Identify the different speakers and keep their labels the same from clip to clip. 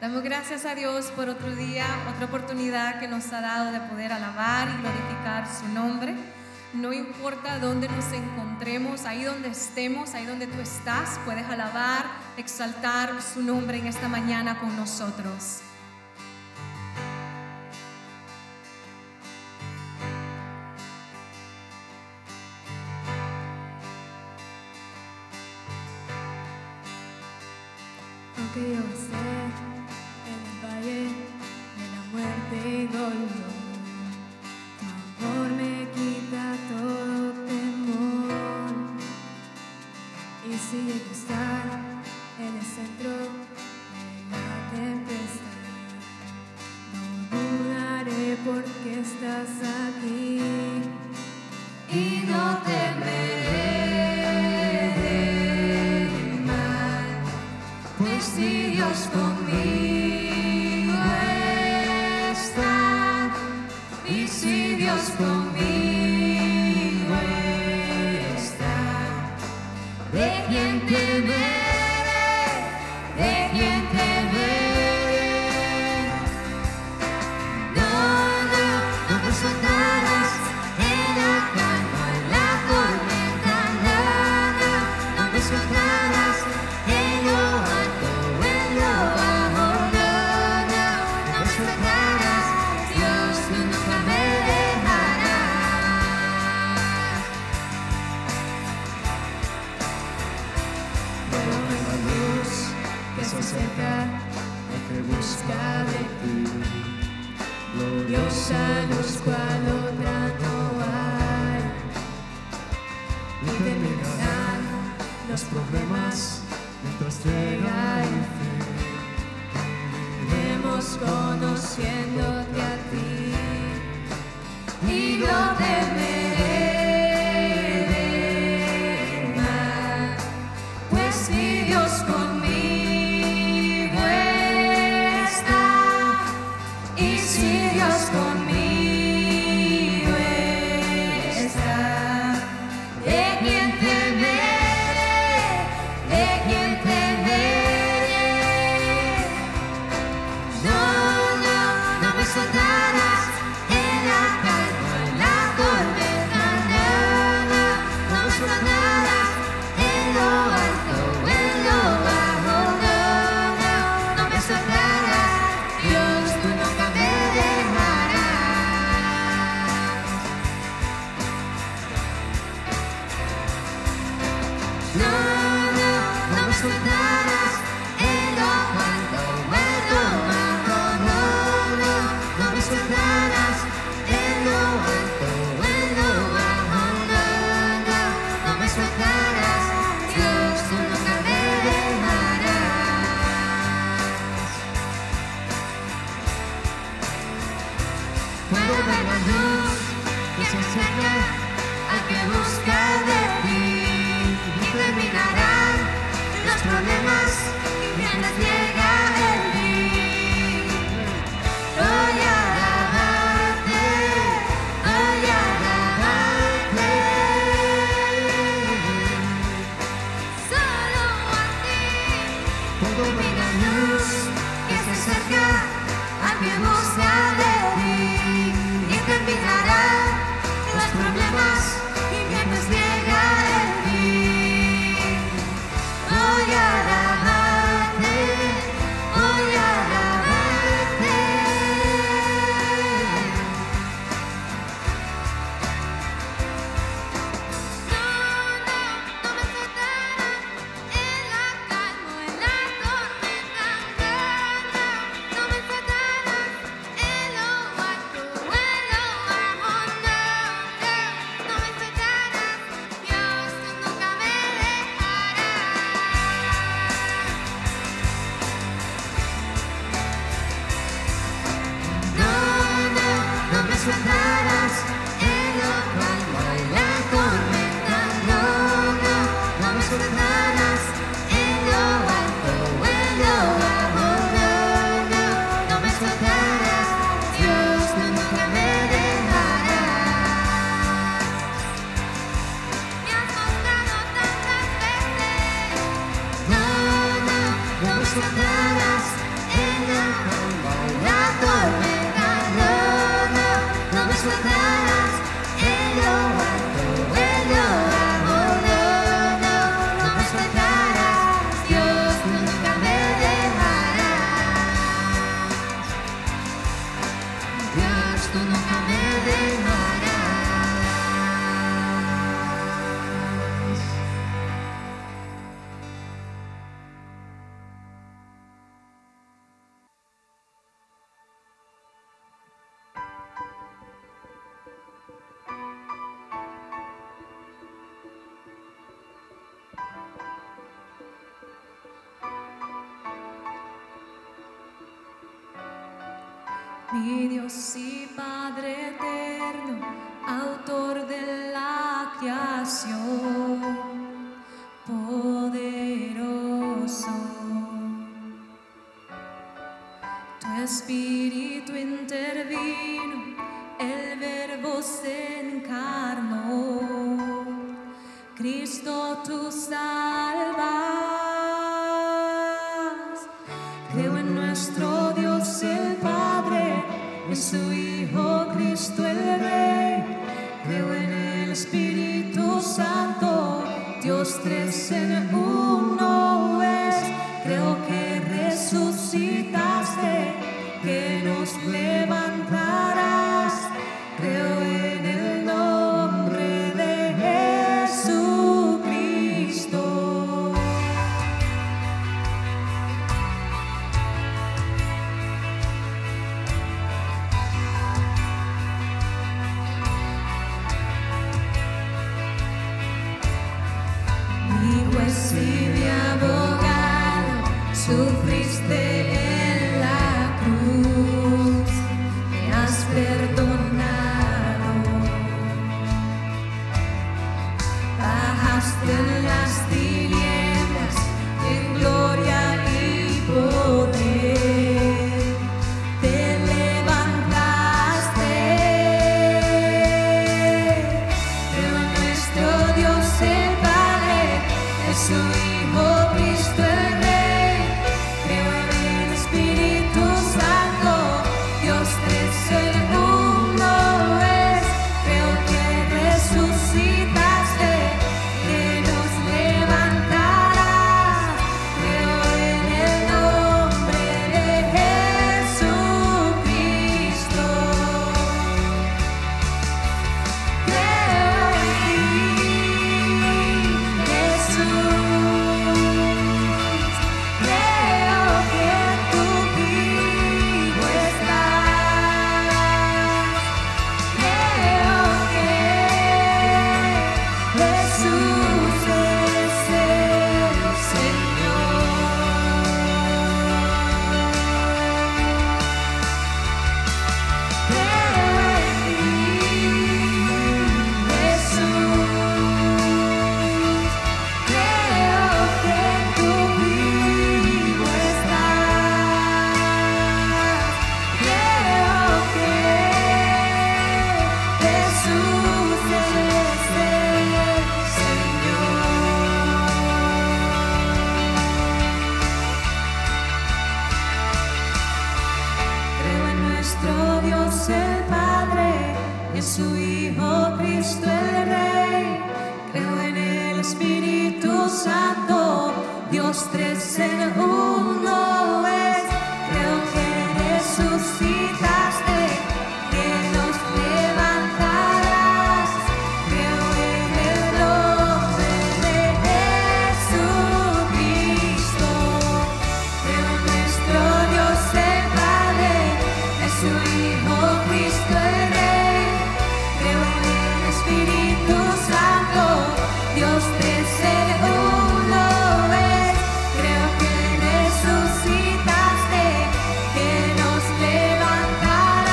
Speaker 1: Damos gracias a Dios por otro día, otra oportunidad que nos ha dado de poder alabar y glorificar su nombre. No importa dónde nos encontremos, ahí donde estemos, ahí donde tú estás, puedes alabar, exaltar su nombre en esta mañana con nosotros.
Speaker 2: Aunque yo esté en el valle de la muerte y dolor, tu amor me quita todo temor. Y si llego a estar en el centro de la tempestad, no dudaré porque estás aquí y no temeré. Si Dios conmigo está, y si Dios conmigo está, ¿de quién temeré? ¿De quién temeré? No me soltarás en la calma, en la tormenta, no me soltarás en lo alto. El que busca de ti, gloriosa luz cual otra no hay, y terminarán los problemas mientras llega el fin. Viviremos conociéndote a ti y no temeré mal, pues si Dios conmigo conmigo está, ¿de quién temeré? ¿De quién temeré? No me soltarás en la calma, en la tormenta, no me soltarás en lo alto, en lo bajo, no me soltarás, Dios, tú nunca me dejarás. No me soltarás en lo alto, en lo bajo, no me soltarás en lo alto, en lo bajo, no me soltarás, Dios, tú nunca me dejarás. Puedo ver la luz que se acerca al que busca de ti. Terminarán los problemas mientras llega el fin. Voy a alabarte, voy a alabarte, solo a ti. Puedo ver la luz que se acerca al que busca de ti, y terminarán los problemas mientras llega el fin. Voy a alabar. soltarás en lo alto, en lo bajo, no, no, no me soltarás, Dios, tú nunca me dejarás. Dios, tú nunca me dejarás.
Speaker 1: Mi Dios y Padre eterno, autor de la creación, poderoso. Tu espíritu intervino, el Verbo se encarnó. Cristo, tú salvas. Creo en nuestro Dios el Padre, en su Hijo Cristo el Rey. Creo en el Espíritu Santo, Dios tres en uno es. Creo que resucitaste, que nos levantarás. Creo en el nombre de Jesucristo. Mi juez y mi abogado, sufriste en la cruz, me has perdonado. Bajaste en las tinieblas, en gloria y poder, te levantaste. Creo en nuestro Dios el Padre, en su Hijo Cristo el Rey. Creo en el Espíritu Santo, Dios tres en uno es. Creo que resucitaste, que nos levantarás. Creo en el nombre de Jesucristo. Creo en ti, Jesús. Creo que tú vivo estás. Creo que Jesús es el Señor. Creo en ti, Jesús. Creo que tú vivo estás. Creo que Jesús es el Señor. Creo en nuestro Dios el Padre, en su Hijo Cristo el Rey. Creo en el Espíritu Santo, Dios tres en uno es. Creo que resucitaste, que nos levantarás. Creo en el nombre de Jesucristo. Creo en nuestro Dios el Padre, en su Hijo Cristo el Rey. Creo en el Espíritu Santo, Dios tres en uno es. Creo que resucitaste, que nos levantarás.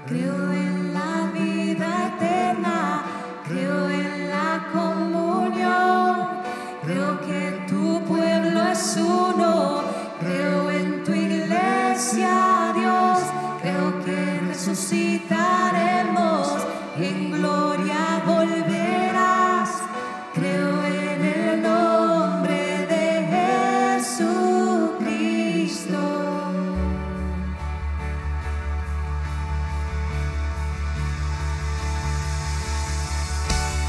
Speaker 1: creo en la vida eterna, creo en la comunión, creo que tu pueblo es uno, creo en tu iglesia, Dios, creo que resucitaremos, en gloria volverás, creo en el nombre de Jesucristo.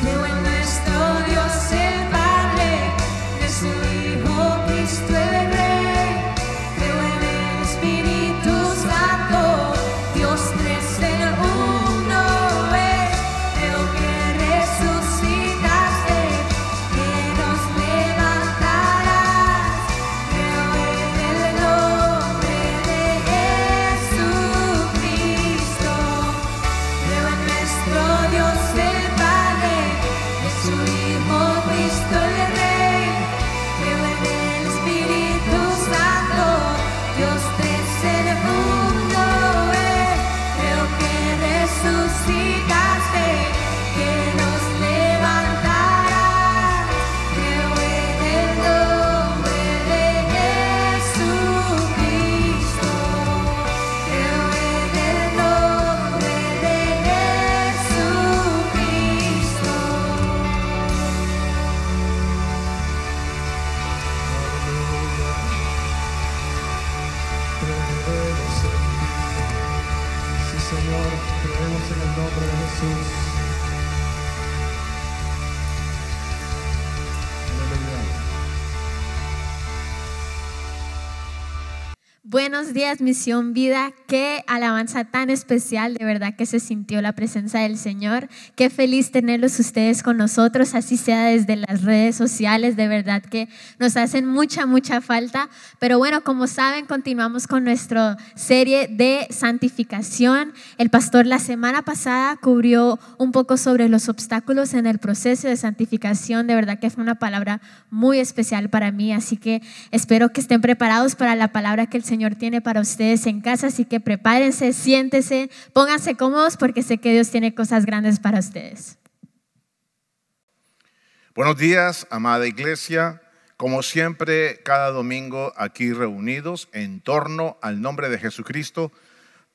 Speaker 1: Creo en nuestro Dios el Padre, en su Hijo Cristo el Rey, creo en el Espíritu Santo, Dios tres en uno es, creo que resucitaste, que nos levantarás, creo en el nombre de Jesucristo, creo en nuestro Dios el Padre, en su Hijo Cristo el Rey, creo en el Espíritu Santo, Dios tres en uno es, creo que resucitaste, que nos levantarás, creo en el nombre de Jesucristo, creo en el nombre de Jesucristo.
Speaker 2: Creemos en ti. Sí, Señor, creemos en el nombre de Jesús. Aleluya.
Speaker 3: Buenos días, Misión Vida. Qué alabanza tan especial, de verdad que se sintió la presencia del Señor. Qué feliz tenerlos ustedes con nosotros, así sea desde las redes sociales, de verdad que nos hacen mucha falta. Pero bueno, como saben, continuamos con nuestra serie de santificación. El pastor la semana pasada cubrió un poco sobre los obstáculos en el proceso de santificación. De verdad que fue una palabra muy especial para mí, así que espero que estén preparados para la palabra que el Señor tiene para ustedes en casa, así que prepárense, siéntense, pónganse cómodos porque sé que Dios tiene cosas grandes para ustedes.
Speaker 4: Buenos días, amada iglesia. Como siempre, cada domingo aquí reunidos en torno al nombre de Jesucristo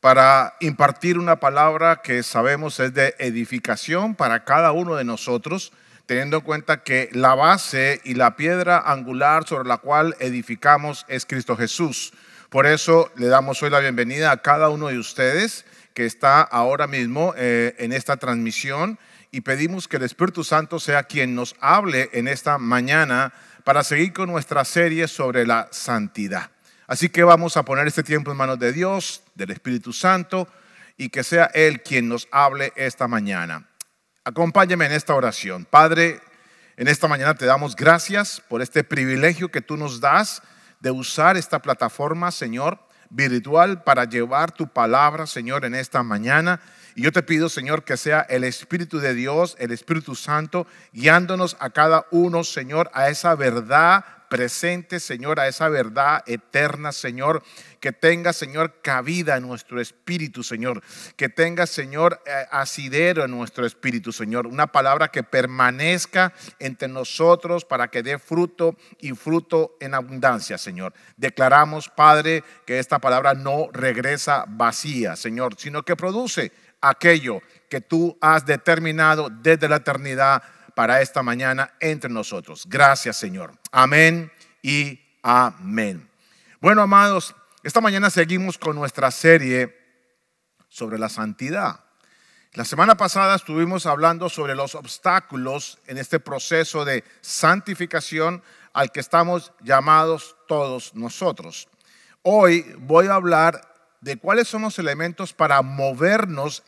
Speaker 4: para impartir una palabra que sabemos es de edificación para cada uno de nosotros, teniendo en cuenta que la base y la piedra angular sobre la cual edificamos es Cristo Jesús. Por eso le damos hoy la bienvenida a cada uno de ustedes que está ahora mismo en esta transmisión y pedimos que el Espíritu Santo sea quien nos hable en esta mañana para seguir con nuestra serie sobre la santidad. Así que vamos a poner este tiempo en manos de Dios, del Espíritu Santo, y que sea Él quien nos hable esta mañana. Acompáñame en esta oración. Padre, en esta mañana te damos gracias por este privilegio que tú nos das de usar esta plataforma, Señor, virtual para llevar tu palabra, Señor, en esta mañana. Y yo te pido, Señor, que sea el Espíritu de Dios, el Espíritu Santo, guiándonos a cada uno, Señor, a esa verdad presente, Señor, a esa verdad eterna, Señor, que tenga, Señor, cabida en nuestro espíritu, Señor, que tenga, Señor, asidero en nuestro espíritu, Señor, una palabra que permanezca entre nosotros para que dé fruto y fruto en abundancia, Señor. Declaramos, Padre, que esta palabra no regresa vacía, Señor, sino que produce aquello que tú has determinado desde la eternidad para esta mañana entre nosotros. Gracias, Señor. Amén y amén. Bueno, amados, esta mañana seguimos con nuestra serie sobre la santidad. La semana pasada estuvimos hablando sobre los obstáculos en este proceso de santificación al que estamos llamados todos nosotros. Hoy voy a hablar de cuáles son los elementos para movernos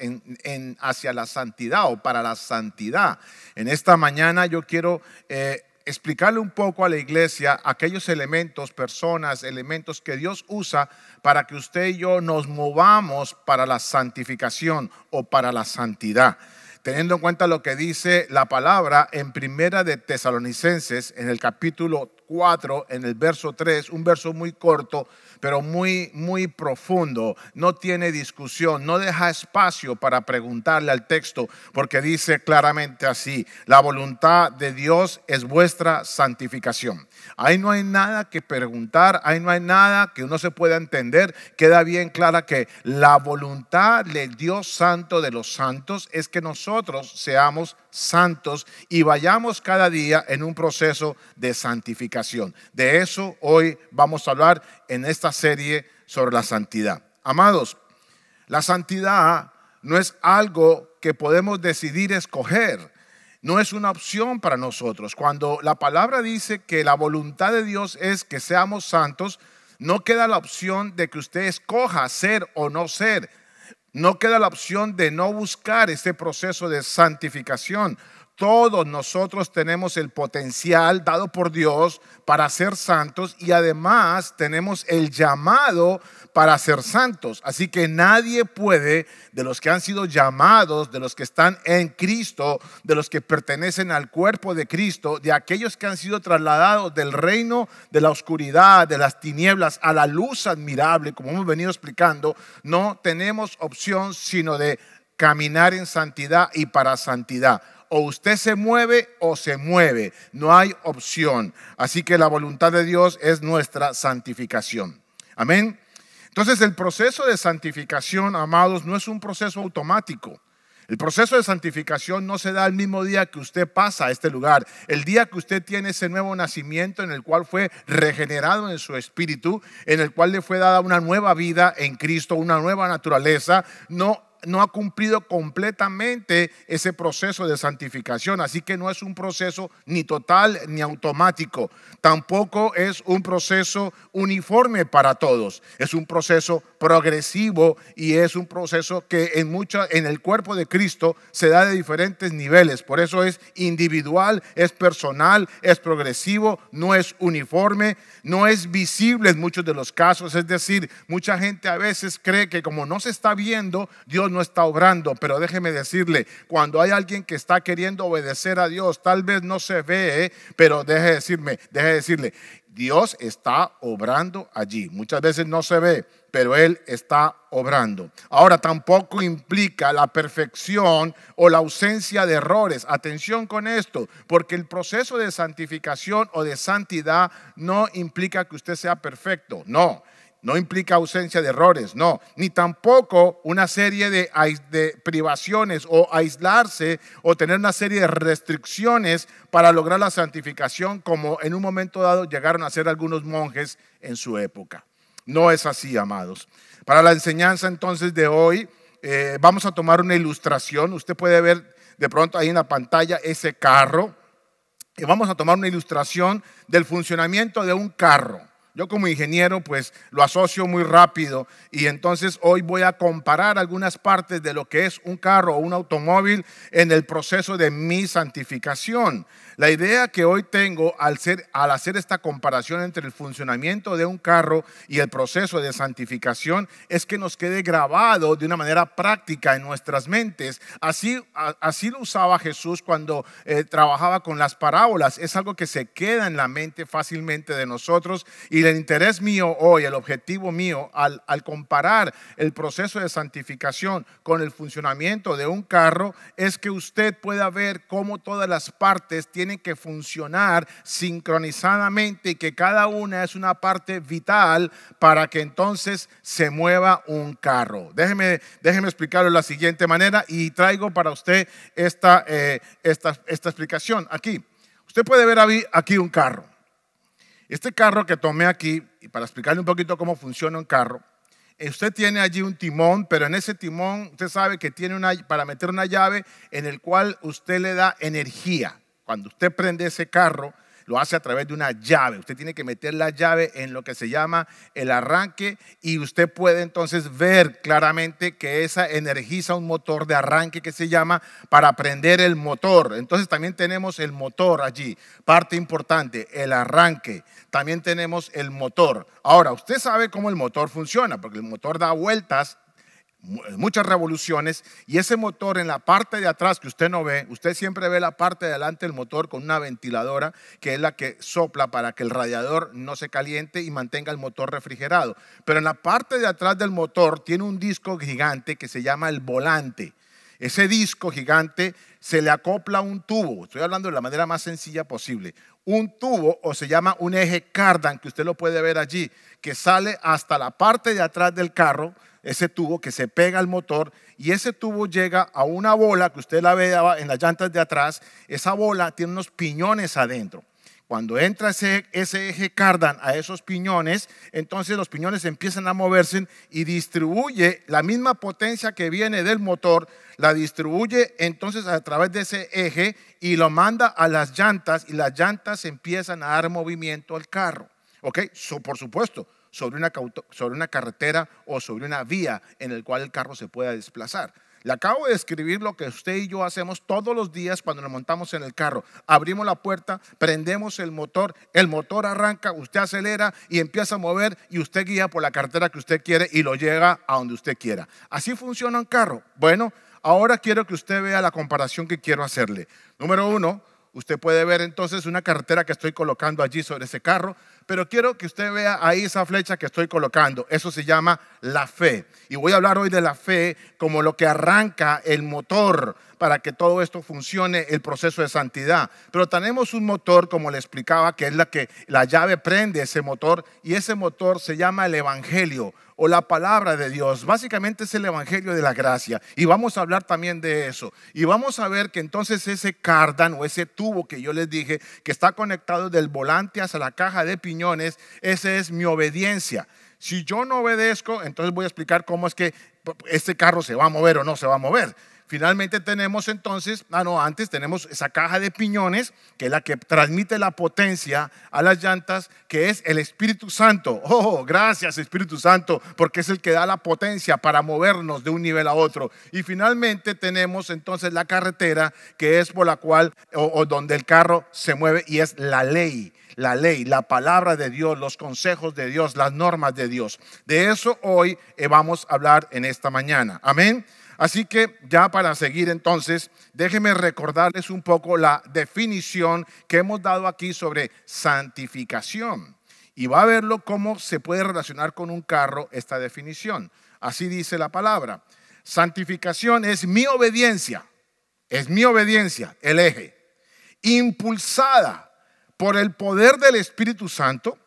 Speaker 4: hacia la santidad o para la santidad. En esta mañana yo quiero explicarle un poco a la iglesia aquellos elementos, personas, elementos que Dios usa para que usted y yo nos movamos para la santificación o para la santidad. Teniendo en cuenta lo que dice la palabra en Primera de Tesalonicenses, en el capítulo 4, en el verso 3, un verso muy corto, pero muy profundo. No tiene discusión, no deja espacio para preguntarle al texto, porque dice claramente así: la voluntad de Dios es vuestra santificación. Ahí no hay nada que preguntar, ahí no hay nada que no se pueda entender. Queda bien clara que la voluntad del Dios santo de los santos es que nosotros seamos santos y vayamos cada día en un proceso de santificación. De eso hoy vamos a hablar en esta serie sobre la santidad. Amados, la santidad no es algo que podemos decidir escoger. No es una opción para nosotros. Cuando la palabra dice que la voluntad de Dios es que seamos santos, no queda la opción de que usted escoja ser o no ser. No queda la opción de no buscar ese proceso de santificación. Todos nosotros tenemos el potencial dado por Dios para ser santos y además tenemos el llamado para ser santos. Así que nadie puede, de los que han sido llamados, de los que están en Cristo, de los que pertenecen al cuerpo de Cristo, de aquellos que han sido trasladados del reino de la oscuridad, de las tinieblas, a la luz admirable, como hemos venido explicando, no tenemos opción sino de caminar en santidad y para santidad. O usted se mueve o se mueve, no hay opción. Así que la voluntad de Dios es nuestra santificación. Amén. Entonces el proceso de santificación, amados, no es un proceso automático. El proceso de santificación no se da el mismo día que usted pasa a este lugar. El día que usted tiene ese nuevo nacimiento en el cual fue regenerado en su espíritu, en el cual le fue dada una nueva vida en Cristo, una nueva naturaleza, no ha cumplido completamente ese proceso de santificación. Así que no es un proceso ni total ni automático. Tampoco es un proceso uniforme para todos. Es un proceso progresivo y es un proceso que en el cuerpo de Cristo se da de diferentes niveles. Por eso es individual, es personal, es progresivo, no es uniforme, no es visible en muchos de los casos. Es decir, mucha gente a veces cree que como no se está viendo, Dios no está obrando. Pero déjeme decirle, cuando hay alguien que está queriendo obedecer a Dios, tal vez no se ve, pero deje decirle, Dios está obrando allí. Muchas veces no se ve, pero Él está obrando. Ahora, tampoco implica la perfección o la ausencia de errores. Atención con esto, porque el proceso de santificación o de santidad no implica que usted sea perfecto. No implica ausencia de errores, no, ni tampoco una serie de privaciones o aislarse o tener una serie de restricciones para lograr la santificación, como en un momento dado llegaron a ser algunos monjes en su época. No es así, amados. Para la enseñanza entonces de hoy vamos a tomar una ilustración. Usted puede ver de pronto ahí en la pantalla ese carro y vamos a tomar una ilustración del funcionamiento de un carro. Yo como ingeniero pues lo asocio muy rápido y entonces hoy voy a comparar algunas partes de lo que es un carro o un automóvil en el proceso de mi santificación. La idea que hoy tengo al hacer esta comparación entre el funcionamiento de un carro y el proceso de santificación es que nos quede grabado de una manera práctica en nuestras mentes. Así lo usaba Jesús cuando trabajaba con las parábolas. Es algo que se queda en la mente fácilmente de nosotros y el interés mío hoy, el objetivo mío al comparar el proceso de santificación con el funcionamiento de un carro es que usted pueda ver cómo todas las partes tienen que funcionar sincronizadamente y que cada una es una parte vital para que entonces se mueva un carro. Déjeme explicarlo de la siguiente manera y traigo para usted esta explicación. Aquí, usted puede ver aquí un carro. Este carro que tomé aquí, y para explicarle un poquito cómo funciona un carro, usted tiene allí un timón, pero en ese timón usted sabe que tiene para meter una llave en el cual usted le da energía. Cuando usted prende ese carro, lo hace a través de una llave. Usted tiene que meter la llave en lo que se llama el arranque y usted puede entonces ver claramente que esa energiza un motor de arranque que se llama para prender el motor. Entonces también tenemos el motor allí, parte importante, el arranque. También tenemos el motor. Ahora, usted sabe cómo el motor funciona, porque el motor da vueltas muchas revoluciones, y ese motor en la parte de atrás que usted no ve, usted siempre ve la parte de adelante del motor con una ventiladora que es la que sopla para que el radiador no se caliente y mantenga el motor refrigerado. Pero en la parte de atrás del motor tiene un disco gigante que se llama el volante. Ese disco gigante se le acopla un tubo, estoy hablando de la manera más sencilla posible, un tubo, o se llama un eje cardan, que usted lo puede ver allí, que sale hasta la parte de atrás del carro, ese tubo que se pega al motor, y ese tubo llega a una bola que usted la ve en las llantas de atrás. Esa bola tiene unos piñones adentro. Cuando entra ese eje cardan a esos piñones, entonces los piñones empiezan a moverse y distribuye la misma potencia que viene del motor, la distribuye entonces a través de ese eje y lo manda a las llantas, y las llantas empiezan a dar movimiento al carro. ¿Ok? Por supuesto, sobre una carretera o sobre una vía en el cual el carro se pueda desplazar. Le acabo de describir lo que usted y yo hacemos todos los días cuando nos montamos en el carro. Abrimos la puerta, prendemos el motor arranca, usted acelera y empieza a mover, y usted guía por la carretera que usted quiere y lo llega a donde usted quiera. Así funciona un carro. Bueno, ahora quiero que usted vea la comparación que quiero hacerle. Número uno, usted puede ver entonces una carretera que estoy colocando allí sobre ese carro, pero quiero que usted vea ahí esa flecha que estoy colocando. Eso se llama la fe. Y voy a hablar hoy de la fe como lo que arranca el motor para que todo esto funcione, el proceso de santidad. Pero tenemos un motor, como le explicaba, que es la llave prende ese motor, y ese motor se llama el Evangelio o la palabra de Dios. Básicamente es el Evangelio de la gracia, y vamos a hablar también de eso. Y vamos a ver que entonces ese cardan o ese tubo que yo les dije que está conectado del volante hacia la caja de piñones, esa es mi obediencia. Si yo no obedezco, entonces voy a explicar cómo es que este carro se va a mover o no se va a mover. Finalmente tenemos entonces, antes tenemos esa caja de piñones, que es la que transmite la potencia a las llantas, que es el Espíritu Santo. Oh, gracias Espíritu Santo, porque es el que da la potencia para movernos de un nivel a otro. Y finalmente tenemos entonces la carretera, que es por la cual o donde el carro se mueve, y es la ley, la palabra de Dios, los consejos de Dios, las normas de Dios. De eso hoy vamos a hablar en esta mañana. Amén. Así que ya para seguir entonces, déjenme recordarles un poco la definición que hemos dado aquí sobre santificación. Y va a verlo cómo se puede relacionar con un carro esta definición. Así dice la palabra. Santificación es mi obediencia, el eje, impulsada por el poder del Espíritu Santo,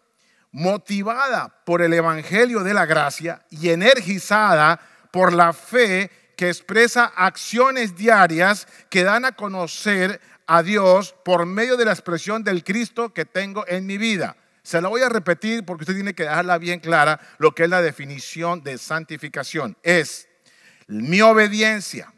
Speaker 4: motivada por el Evangelio de la gracia y energizada por la fe que expresa acciones diarias que dan a conocer a Dios por medio de la expresión del Cristo que tengo en mi vida. Se la voy a repetir porque usted tiene que dejarla bien clara. Lo que es la definición de santificación es mi obediencia,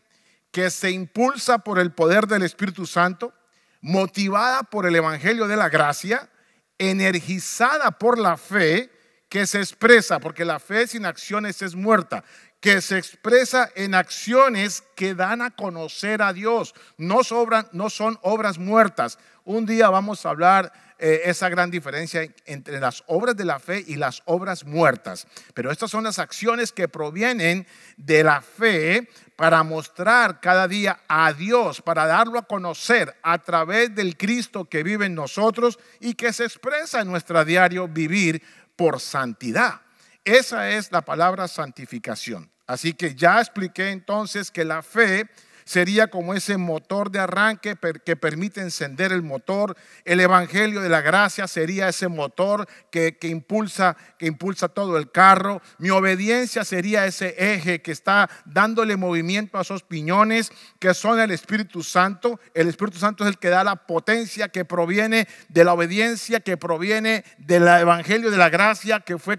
Speaker 4: que se impulsa por el poder del Espíritu Santo, motivada por el Evangelio de la gracia, energizada por la fe, que se expresa, porque la fe sin acciones es muerta, que se expresa en acciones que dan a conocer a Dios. No son obras muertas. Un día vamos a hablar esa gran diferencia entre las obras de la fe y las obras muertas. Pero estas son las acciones que provienen de la fe para mostrar cada día a Dios, para darlo a conocer a través del Cristo que vive en nosotros y que se expresa en nuestro diario vivir por santidad. Esa es la palabra santificación. Así que ya expliqué entonces que la fe sería como ese motor de arranque que permite encender el motor. El Evangelio de la gracia sería ese motor que impulsa todo el carro. Mi obediencia sería ese eje que está dándole movimiento a esos piñones, que son el Espíritu Santo. El Espíritu Santo es el que da la potencia que proviene de la obediencia, que proviene del Evangelio de la gracia, que fue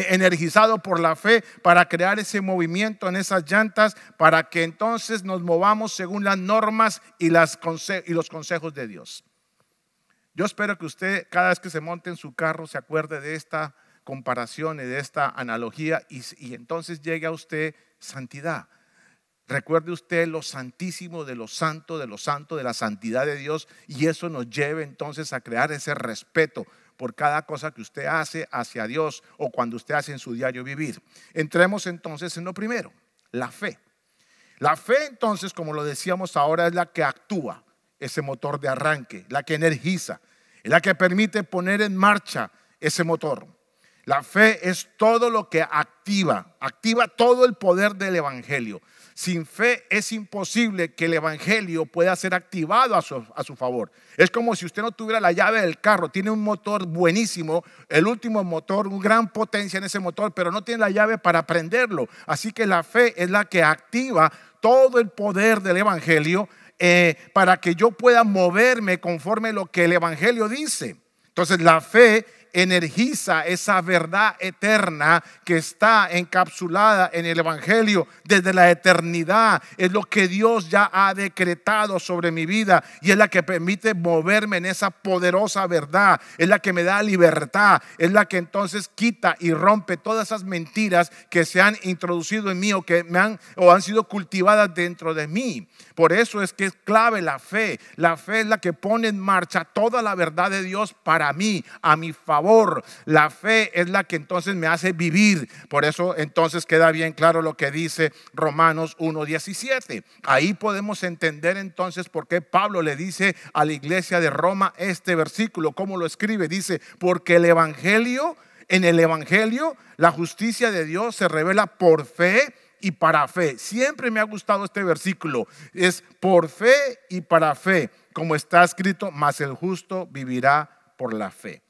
Speaker 4: energizado por la fe para crear ese movimiento en esas llantas, para que entonces nos movamos según las normas y los consejos de Dios. Yo espero que usted, cada vez que se monte en su carro, se acuerde de esta comparación y de esta analogía, y entonces llegue a usted santidad. Recuerde usted lo santísimo de lo santo, de la santidad de Dios, y eso nos lleve entonces a crear ese respeto por cada cosa que usted hace hacia Dios o cuando usted hace en su diario vivir. Entremos entonces en lo primero. la fe. La fe entonces, como lo decíamos ahora, es la que actúa ese motor de arranque, la que energiza, es la que permite poner en marcha ese motor. La fe es todo lo que activa todo el poder del evangelio. Sin fe es imposible que el evangelio pueda ser activado a su favor. Es como si usted no tuviera la llave del carro, tiene un motor buenísimo, el último motor, una gran potencia en ese motor, pero no tiene la llave para prenderlo. Así que la fe es la que activa todo el poder del evangelio para que yo pueda moverme conforme lo que el evangelio dice. Entonces la fe energiza esa verdad eterna que está encapsulada en el evangelio desde la eternidad. Es lo que Dios ya ha decretado sobre mi vida y es la que permite moverme en esa poderosa verdad. Es la que me da libertad, es la que entonces quita y rompe todas esas mentiras que se han introducido en mí o que han sido cultivadas dentro de mí. Por eso es que es clave la fe. La fe es la que pone en marcha toda la verdad de Dios para mí, a mi favor. La fe es la que entonces me hace vivir. Por eso entonces queda bien claro lo que dice Romanos 1:17. Ahí podemos entender entonces por qué Pablo le dice a la iglesia de Roma este versículo. ¿Cómo lo escribe? Dice, porque en el evangelio la justicia de Dios se revela por fe y para fe. Siempre me ha gustado este versículo. Es por fe y para fe, como está escrito, mas el justo vivirá por la fe.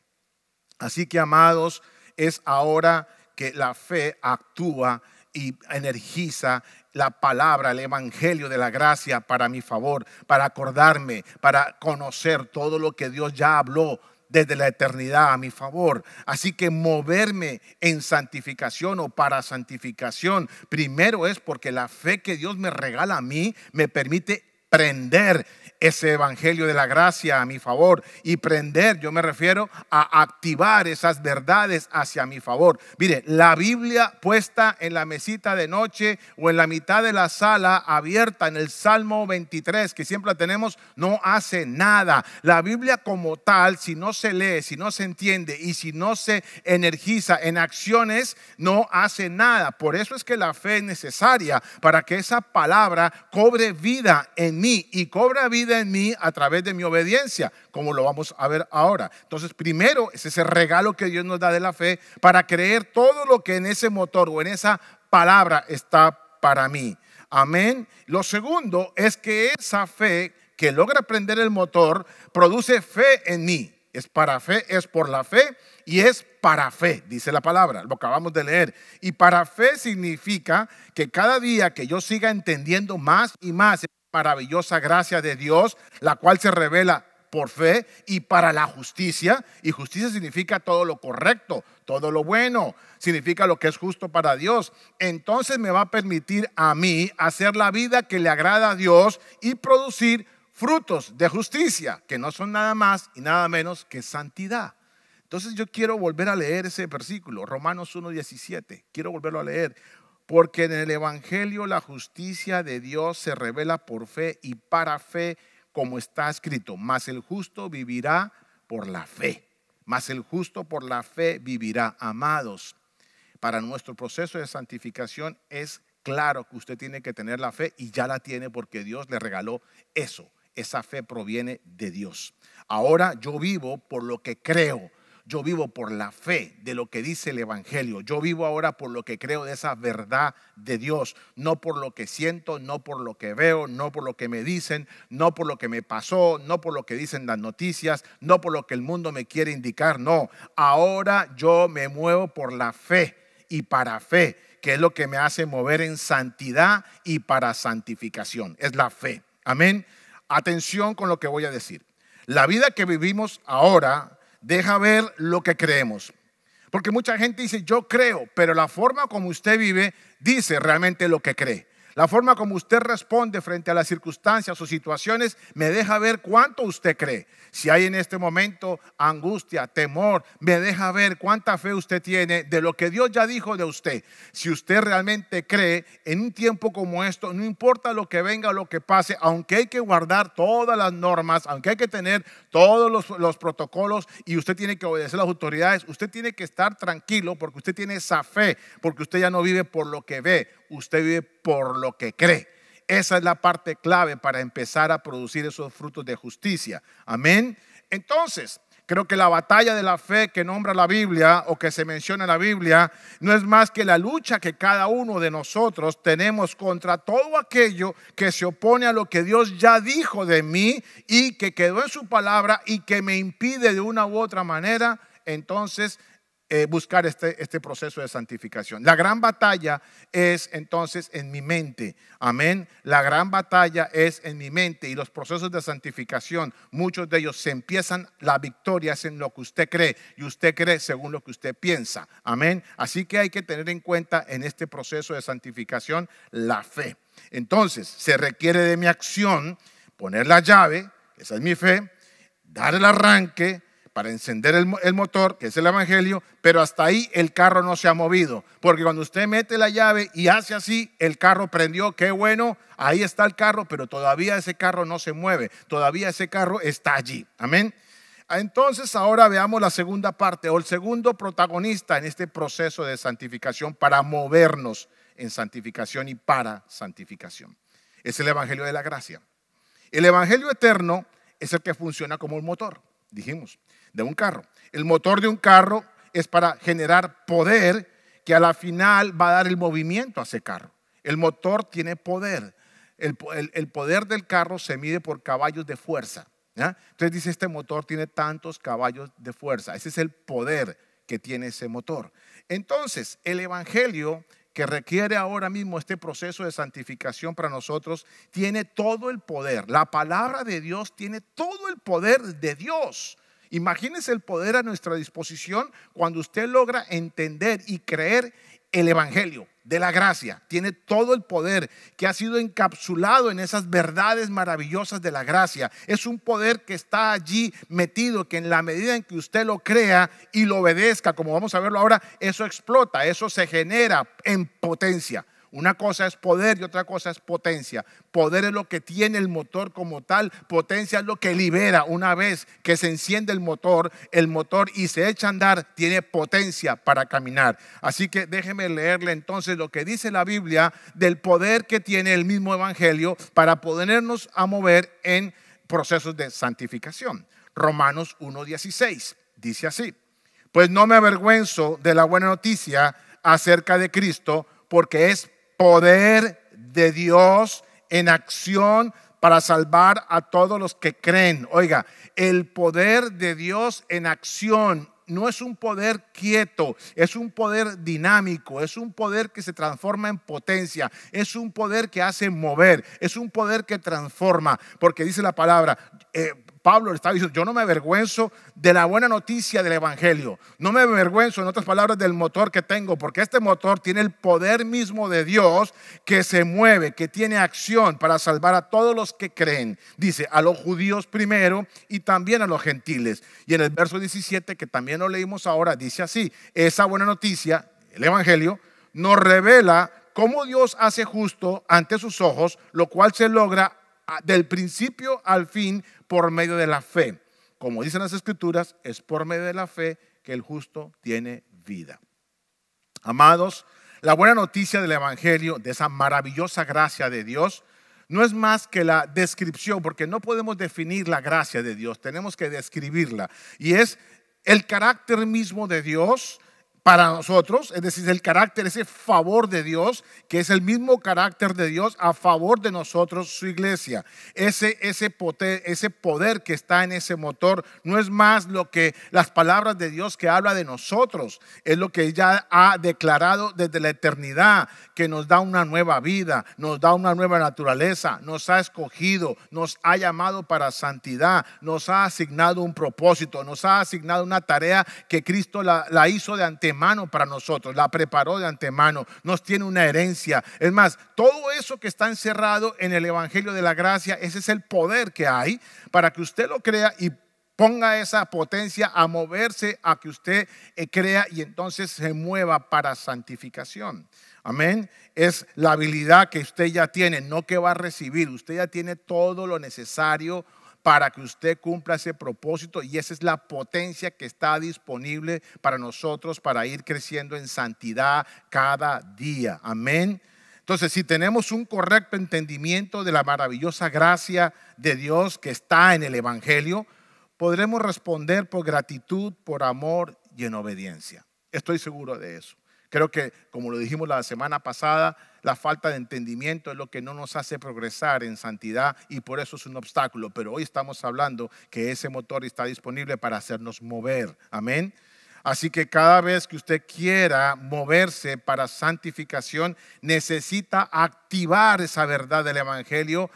Speaker 4: Así que, amados, es ahora que la fe actúa y energiza la palabra, el evangelio de la gracia para mi favor, para acordarme, para conocer todo lo que Dios ya habló desde la eternidad a mi favor. Así que moverme en santificación o para santificación, primero es porque la fe que Dios me regala a mí me permite prender ese evangelio de la gracia a mi favor. Y prender, yo me refiero a activar esas verdades hacia mi favor. Mire, la Biblia puesta en la mesita de noche o en la mitad de la sala abierta en el Salmo 23, que siempre la tenemos, no hace nada. La Biblia como tal, si no se lee, si no se entiende y si no se energiza en acciones, no hace nada. Por eso es que la fe es necesaria para que esa palabra cobre vida en mí y cobra vida en mí a través de mi obediencia, como lo vamos a ver ahora. Entonces, primero es ese regalo que Dios nos da de la fe para creer todo lo que en ese motor o en esa palabra está para mí. Amén. Lo segundo es que esa fe que logra prender el motor produce fe en mí. Es para fe, es por la fe y es para fe, dice la palabra, lo acabamos de leer. Y para fe significa que cada día que yo siga entendiendo más y más maravillosa gracia de Dios, la cual se revela por fe y para la justicia. Y justicia significa todo lo correcto, todo lo bueno, significa lo que es justo para Dios. Entonces me va a permitir a mí hacer la vida que le agrada a Dios y producir frutos de justicia, que no son nada más y nada menos que santidad. Entonces yo quiero volver a leer ese versículo, Romanos 1:17, quiero volverlo a leer. Porque en el evangelio la justicia de Dios se revela por fe y para fe, como está escrito, mas el justo vivirá por la fe. Mas el justo por la fe vivirá. Amados, para nuestro proceso de santificación es claro que usted tiene que tener la fe y ya la tiene porque Dios le regaló eso. Esa fe proviene de Dios. Ahora yo vivo por lo que creo. Yo vivo por la fe de lo que dice el evangelio. Yo vivo ahora por lo que creo de esa verdad de Dios. No por lo que siento, no por lo que veo, no por lo que me dicen, no por lo que me pasó, no por lo que dicen las noticias, no por lo que el mundo me quiere indicar. No, ahora yo me muevo por la fe y para fe, que es lo que me hace mover en santidad y para santificación. Es la fe. Amén. Atención con lo que voy a decir. La vida que vivimos ahora deja ver lo que creemos. Porque mucha gente dice, yo creo, pero la forma como usted vive dice realmente lo que cree. La forma como usted responde frente a las circunstancias o situaciones me deja ver cuánto usted cree. Si hay en este momento angustia, temor, me deja ver cuánta fe usted tiene de lo que Dios ya dijo de usted. Si usted realmente cree en un tiempo como esto, no importa lo que venga o lo que pase, aunque hay que guardar todas las normas, aunque hay que tener todos los protocolos y usted tiene que obedecer a las autoridades, usted tiene que estar tranquilo porque usted tiene esa fe, porque usted ya no vive por lo que ve. usted vive por lo que cree. Esa es la parte clave para empezar a producir esos frutos de justicia. Amén. Entonces, creo que la batalla de la fe que nombra la Biblia o que se menciona en la Biblia no es más que la lucha que cada uno de nosotros tenemos contra todo aquello que se opone a lo que Dios ya dijo de mí y que quedó en su palabra y que me impide de una u otra manera, entonces, buscar este proceso de santificación. La gran batalla es entonces en mi mente. Amén. La gran batalla es en mi mente y los procesos de santificación, muchos de ellos se empiezan, la victoria es en lo que usted cree y usted cree según lo que usted piensa. Amén. Así que hay que tener en cuenta en este proceso de santificación la fe. Entonces se requiere de mi acción, poner la llave, esa es mi fe, dar el arranque para encender el motor, que es el evangelio, pero hasta ahí el carro no se ha movido, porque cuando usted mete la llave y hace así, el carro prendió, qué bueno, ahí está el carro, pero todavía ese carro no se mueve, todavía ese carro está allí. Amén. Entonces ahora veamos la segunda parte o el segundo protagonista en este proceso de santificación para movernos en santificación y para santificación. Es el evangelio de la gracia. El evangelio eterno es el que funciona como un motor, dijimos, de un carro. El motor de un carro es para generar poder que a la final va a dar el movimiento a ese carro. El motor tiene poder. El poder del carro se mide por caballos de fuerza, ¿ya? Entonces dice, este motor tiene tantos caballos de fuerza. Ese es el poder que tiene ese motor. Entonces, el evangelio que requiere ahora mismo este proceso de santificación para nosotros tiene todo el poder. La palabra de Dios tiene todo el poder de Dios. Imagínese el poder a nuestra disposición cuando usted logra entender y creer el evangelio de la gracia. Tiene todo el poder que ha sido encapsulado en esas verdades maravillosas de la gracia. Es un poder que está allí metido, que en la medida en que usted lo crea y lo obedezca, como vamos a verlo ahora, eso explota, eso se genera en potencia. Una cosa es poder y otra cosa es potencia. Poder es lo que tiene el motor como tal. Potencia es lo que libera. Una vez que se enciende el motor y se echa a andar, tiene potencia para caminar. Así que déjeme leerle entonces lo que dice la Biblia del poder que tiene el mismo evangelio para podernos a mover en procesos de santificación. Romanos 1:16 dice así: pues no me avergüenzo de la buena noticia acerca de Cristo, porque es poder de Dios en acción para salvar a todos los que creen. Oiga, el poder de Dios en acción no es un poder quieto, es un poder dinámico, es un poder que se transforma en potencia, es un poder que hace mover, es un poder que transforma, porque dice la palabra, Pablo le está diciendo, yo no me avergüenzo de la buena noticia del evangelio, no me avergüenzo, en otras palabras, del motor que tengo, porque este motor tiene el poder mismo de Dios que se mueve, que tiene acción para salvar a todos los que creen. Dice, a los judíos primero y también a los gentiles. Y en el verso 17, que también lo leímos ahora, dice así: esa buena noticia, el evangelio, nos revela cómo Dios hace justo ante sus ojos, lo cual se logra del principio al fin por medio de la fe. Como dicen las escrituras, es por medio de la fe que el justo tiene vida. Amados, la buena noticia del evangelio, de esa maravillosa gracia de Dios, no es más que la descripción, porque no podemos definir la gracia de Dios, tenemos que describirla. Y es el carácter mismo de Dios para nosotros, es decir, el carácter, ese favor de Dios, que es el mismo carácter de Dios a favor de nosotros, su iglesia. Ese poder que está en ese motor no es más lo que las palabras de Dios que habla de nosotros, es lo que ya ha declarado desde la eternidad, que nos da una nueva vida, nos da una nueva naturaleza, nos ha escogido, nos ha llamado para santidad, nos ha asignado un propósito, nos ha asignado una tarea que Cristo la hizo de antemano para nosotros, la preparó de antemano, nos tiene una herencia. Es más, todo eso que está encerrado en el evangelio de la gracia, ese es el poder que hay para que usted lo crea y ponga esa potencia a moverse, a que usted crea y entonces se mueva para santificación. Amén. Es la habilidad que usted ya tiene, no que va a recibir. Usted ya tiene todo lo necesario para que usted cumpla ese propósito, y esa es la potencia que está disponible para nosotros para ir creciendo en santidad cada día. Amén. Entonces, si tenemos un correcto entendimiento de la maravillosa gracia de Dios que está en el Evangelio, podremos responder por gratitud, por amor y en obediencia. Estoy seguro de eso. Creo que, como lo dijimos la semana pasada, la falta de entendimiento es lo que no nos hace progresar en santidad y por eso es un obstáculo. Pero hoy estamos hablando que ese motor está disponible para hacernos mover. Amén. Así que cada vez que usted quiera moverse para santificación, necesita activar esa verdad del Evangelio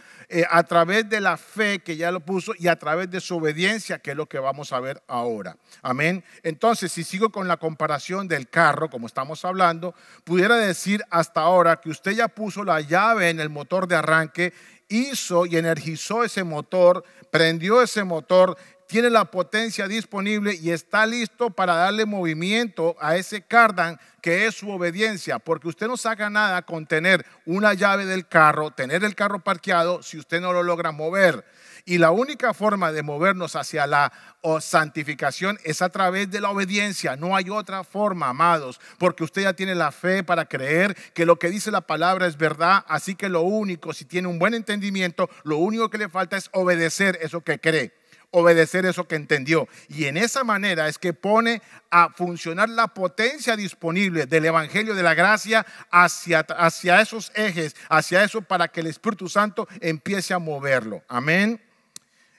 Speaker 4: a través de la fe que ya lo puso y a través de su obediencia, que es lo que vamos a ver ahora. Amén. Entonces, si sigo con la comparación del carro, como estamos hablando, pudiera decir hasta ahora que usted ya puso la llave en el motor de arranque, hizo y energizó ese motor, prendió ese motor, tiene la potencia disponible y está listo para darle movimiento a ese cardan que es su obediencia, porque usted no saca nada con tener una llave del carro, tener el carro parqueado si usted no lo logra mover. Y la única forma de movernos hacia la santificación es a través de la obediencia. No hay otra forma, amados, porque usted ya tiene la fe para creer que lo que dice la palabra es verdad. Así que lo único, si tiene un buen entendimiento, lo único que le falta es obedecer eso que cree, obedecer eso que entendió. Y en esa manera es que pone a funcionar la potencia disponible del Evangelio de la gracia hacia esos ejes, hacia eso, para que el Espíritu Santo empiece a moverlo. Amén.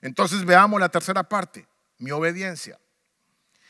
Speaker 4: Entonces veamos la tercera parte, mi obediencia.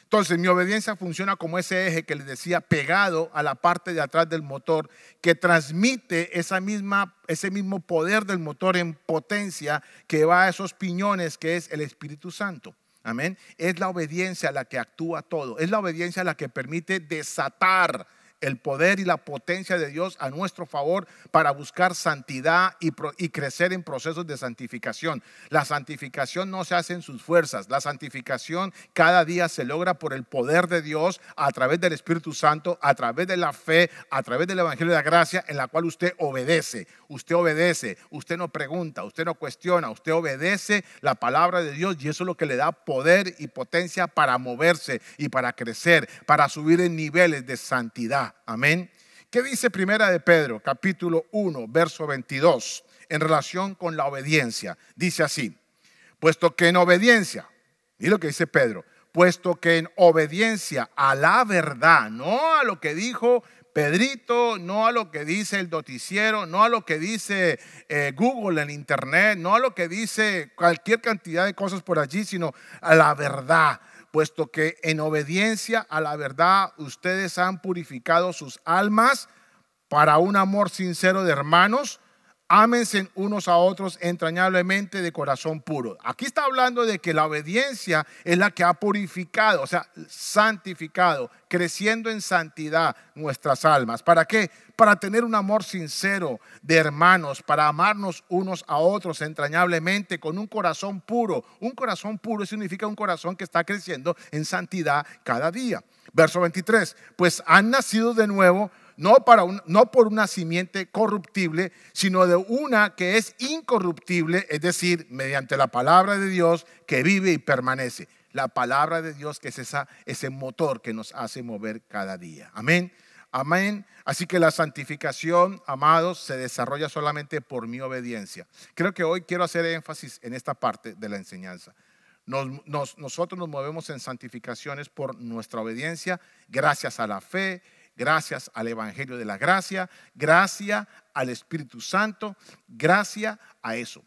Speaker 4: Entonces mi obediencia funciona como ese eje que les decía, pegado a la parte de atrás del motor, que transmite ese mismo poder del motor en potencia que va a esos piñones, que es el Espíritu Santo. Amén. Es la obediencia la que actúa todo. Es la obediencia la que permite desatar el poder y la potencia de Dios a nuestro favor para buscar santidad y crecer en procesos de santificación. La santificación no se hace en sus fuerzas. La santificación cada día se logra por el poder de Dios a través del Espíritu Santo, a través de la fe, a través del Evangelio de la gracia, en la cual usted obedece. Usted obedece, usted no pregunta, usted no cuestiona, usted obedece la palabra de Dios, y eso es lo que le da poder y potencia para moverse y para crecer, para subir en niveles de santidad. Amén. ¿Qué dice Primera de Pedro, capítulo 1, verso 22, en relación con la obediencia? Dice así: puesto que en obediencia, y lo que dice Pedro, puesto que en obediencia a la verdad, no a lo que dijo Pedrito, no a lo que dice el noticiero, no a lo que dice Google en internet, no a lo que dice cualquier cantidad de cosas por allí, sino a la verdad. Puesto que en obediencia a la verdad ustedes han purificado sus almas para un amor sincero de hermanos, ámense unos a otros entrañablemente de corazón puro. Aquí está hablando de que la obediencia es la que ha purificado, o sea, santificado, creciendo en santidad nuestras almas. ¿Para qué? Para tener un amor sincero de hermanos, para amarnos unos a otros entrañablemente con un corazón puro. Un corazón puro significa un corazón que está creciendo en santidad cada día. Verso 23, pues han nacido de nuevo, no por una simiente corruptible, sino de una que es incorruptible, es decir, mediante la palabra de Dios que vive y permanece. La palabra de Dios, que es ese motor que nos hace mover cada día. Amén. Amén. Así que la santificación, amados, se desarrolla solamente por mi obediencia. Creo que hoy quiero hacer énfasis en esta parte de la enseñanza. Nosotros nos movemos en santificaciones por nuestra obediencia, gracias a la fe, gracias al Evangelio de la gracia, gracias al Espíritu Santo, gracias a eso.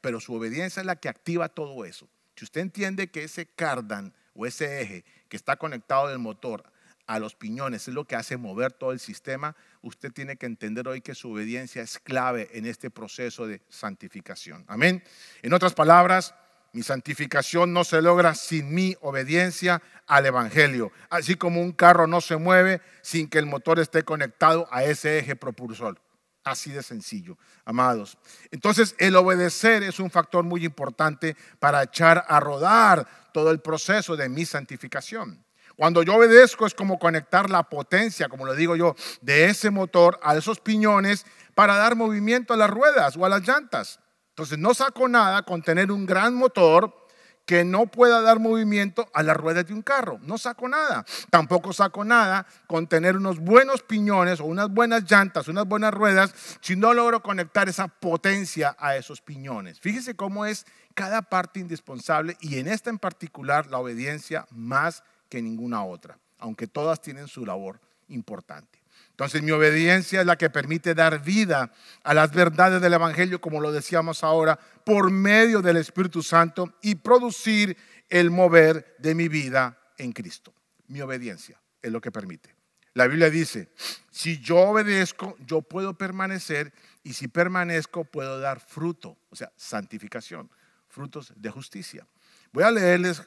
Speaker 4: Pero su obediencia es la que activa todo eso. Si usted entiende que ese cardan o ese eje que está conectado del motor a los piñones es lo que hace mover todo el sistema, usted tiene que entender hoy que su obediencia es clave en este proceso de santificación. Amén. En otras palabras, mi santificación no se logra sin mi obediencia al Evangelio. Así como un carro no se mueve sin que el motor esté conectado a ese eje propulsor. Así de sencillo, amados. Entonces, el obedecer es un factor muy importante para echar a rodar todo el proceso de mi santificación. Cuando yo obedezco es como conectar la potencia, como lo digo yo, de ese motor a esos piñones para dar movimiento a las ruedas o a las llantas. Entonces no saco nada con tener un gran motor que no pueda dar movimiento a las ruedas de un carro. No saco nada. Tampoco saco nada con tener unos buenos piñones o unas buenas llantas, unas buenas ruedas, si no logro conectar esa potencia a esos piñones. Fíjese cómo es cada parte indispensable, y en esta en particular la obediencia más que ninguna otra, aunque todas tienen su labor importante. Entonces mi obediencia es la que permite dar vida a las verdades del Evangelio, como lo decíamos ahora, por medio del Espíritu Santo, y producir el mover de mi vida en Cristo. Mi obediencia es lo que permite. La Biblia dice, si yo obedezco, yo puedo permanecer, y si permanezco puedo dar fruto, o sea, santificación, frutos de justicia. Voy a leerles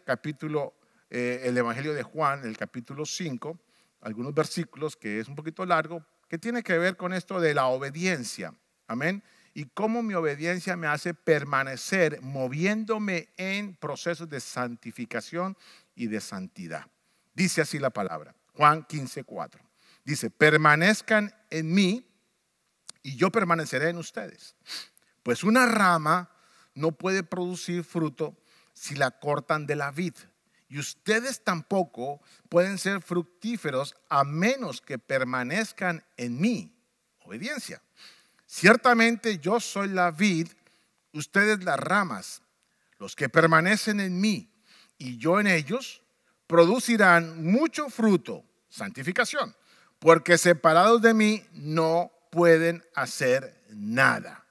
Speaker 4: el Evangelio de Juan, el capítulo 5, algunos versículos que es un poquito largo, que tiene que ver con esto de la obediencia. Amén. Y cómo mi obediencia me hace permanecer moviéndome en procesos de santificación y de santidad. Dice así la palabra, Juan 15:4. Dice, permanezcan en mí y yo permaneceré en ustedes. Pues una rama no puede producir fruto si la cortan de la vid. Y ustedes tampoco pueden ser fructíferos a menos que permanezcan en mí. Obediencia. Ciertamente yo soy la vid, ustedes las ramas. Los que permanecen en mí y yo en ellos producirán mucho fruto, santificación, porque separados de mí no pueden hacer nada.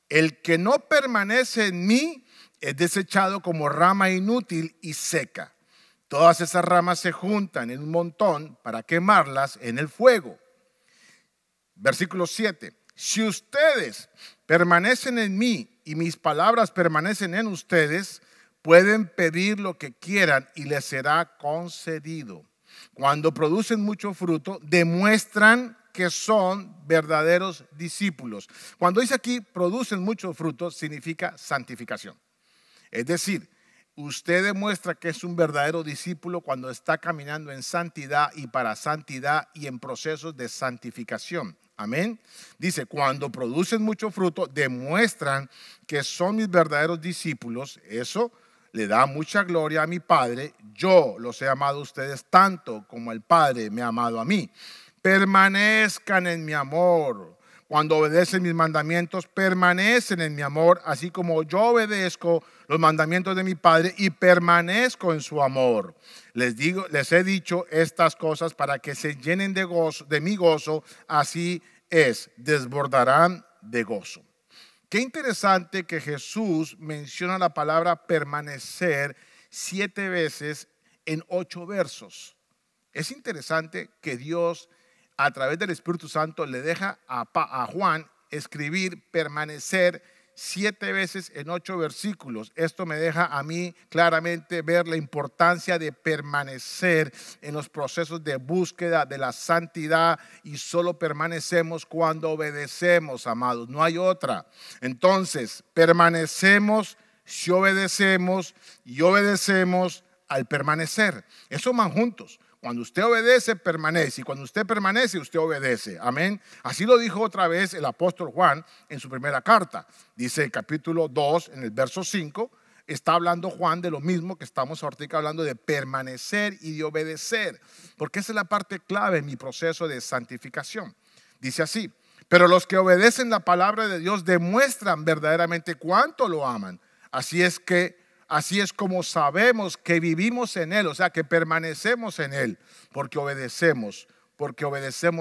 Speaker 4: El que no permanece en mí es desechado como rama inútil y seca. Todas esas ramas se juntan en un montón para quemarlas en el fuego. Versículo 7. Si ustedes permanecen en mí y mis palabras permanecen en ustedes, pueden pedir lo que quieran y les será concedido. Cuando producen mucho fruto, demuestran que son verdaderos discípulos. Cuando dice aquí producen mucho fruto, significa santificación. Es decir, usted demuestra que es un verdadero discípulo cuando está caminando en santidad y para santidad y en procesos de santificación. Amén. Dice, cuando producen mucho fruto, demuestran que son mis verdaderos discípulos. Eso le da mucha gloria a mi Padre. Yo los he amado a ustedes tanto como el Padre me ha amado a mí. Permanezcan en mi amor. Cuando obedecen mis mandamientos, permanecen en mi amor, así como yo obedezco los mandamientos de mi Padre y permanezco en su amor. Les he dicho estas cosas para que se llenen de gozo, de mi gozo, así es, desbordarán de gozo. Qué interesante que Jesús menciona la palabra permanecer 7 veces en 8 versos. Es interesante que Dios, a través del Espíritu Santo, le deja a Juan escribir permanecer 7 veces en 8 versículos. Esto me deja a mí claramente ver la importancia de permanecer en los procesos de búsqueda de la santidad, y solo permanecemos cuando obedecemos, amados, no hay otra. Entonces, permanecemos si obedecemos, y obedecemos al permanecer. Eso van juntos. Cuando usted obedece, permanece. Y cuando usted permanece, usted obedece. Amén. Así lo dijo otra vez el apóstol Juan en su primera carta. Dice el capítulo 2, en el verso 5, está hablando Juan de lo mismo que estamos ahorita hablando, de permanecer y de obedecer. Porque esa es la parte clave en mi proceso de santificación. Dice así, pero los que obedecen la palabra de Dios demuestran verdaderamente cuánto lo aman. Así es como sabemos que vivimos en Él, o sea, que permanecemos en Él, porque obedecemos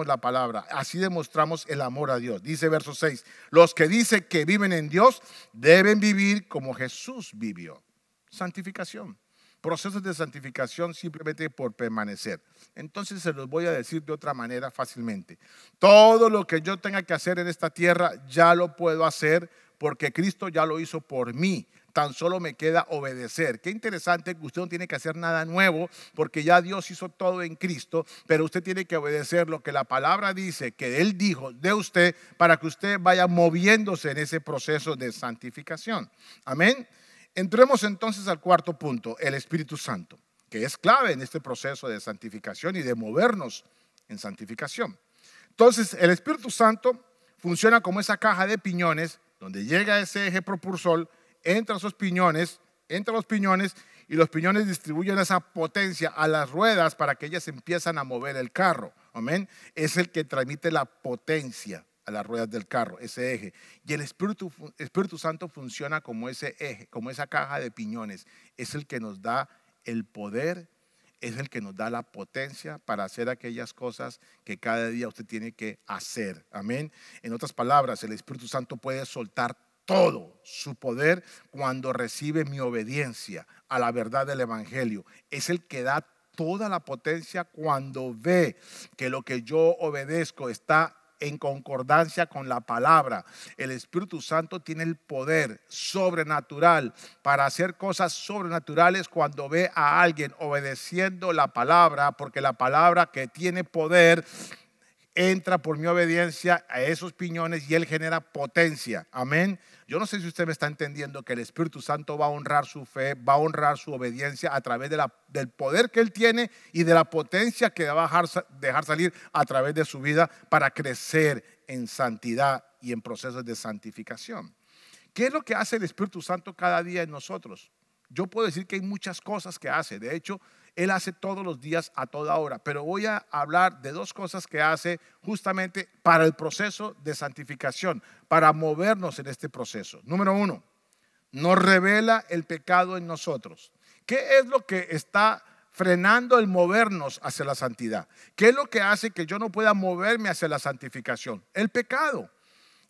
Speaker 4: la palabra. Así demostramos el amor a Dios. Dice verso 6, los que dicen que viven en Dios deben vivir como Jesús vivió. Santificación. Procesos de santificación simplemente por permanecer. Entonces se los voy a decir de otra manera fácilmente. Todo lo que yo tenga que hacer en esta tierra ya lo puedo hacer porque Cristo ya lo hizo por mí. Tan solo me queda obedecer. Qué interesante que usted no tiene que hacer nada nuevo porque ya Dios hizo todo en Cristo, pero usted tiene que obedecer lo que la palabra dice, que Él dijo de usted, para que usted vaya moviéndose en ese proceso de santificación. Amén. Entremos entonces al cuarto punto, el Espíritu Santo, que es clave en este proceso de santificación y de movernos en santificación. Entonces, el Espíritu Santo funciona como esa caja de piñones donde llega ese eje propulsor, entra a esos piñones, entre los piñones y los piñones distribuyen esa potencia a las ruedas para que ellas empiezan a mover el carro. Amén. Es el que transmite la potencia a las ruedas del carro, ese eje. Y el Espíritu Santo funciona como ese eje, como esa caja de piñones. Es el que nos da el poder, es el que nos da la potencia para hacer aquellas cosas que cada día usted tiene que hacer. Amén. En otras palabras, el Espíritu Santo puede soltar todo su poder cuando recibe mi obediencia a la verdad del Evangelio. Es el que da toda la potencia cuando ve que lo que yo obedezco está en concordancia con la palabra. El Espíritu Santo tiene el poder sobrenatural para hacer cosas sobrenaturales cuando ve a alguien obedeciendo la palabra, porque la palabra que tiene poder entra por mi obediencia a esos piñones y Él genera potencia. Amén. Yo no sé si usted me está entendiendo que el Espíritu Santo va a honrar su fe, va a honrar su obediencia a través del poder que Él tiene y de la potencia que va a dejar salir a través de su vida para crecer en santidad y en procesos de santificación. ¿Qué es lo que hace el Espíritu Santo cada día en nosotros? Yo puedo decir que hay muchas cosas que hace. De hecho, Él hace todos los días a toda hora. Pero voy a hablar de dos cosas que hace justamente para el proceso de santificación, para movernos en este proceso. Número uno, nos revela el pecado en nosotros. ¿Qué es lo que está frenando el movernos hacia la santidad? ¿Qué es lo que hace que yo no pueda moverme hacia la santificación? El pecado.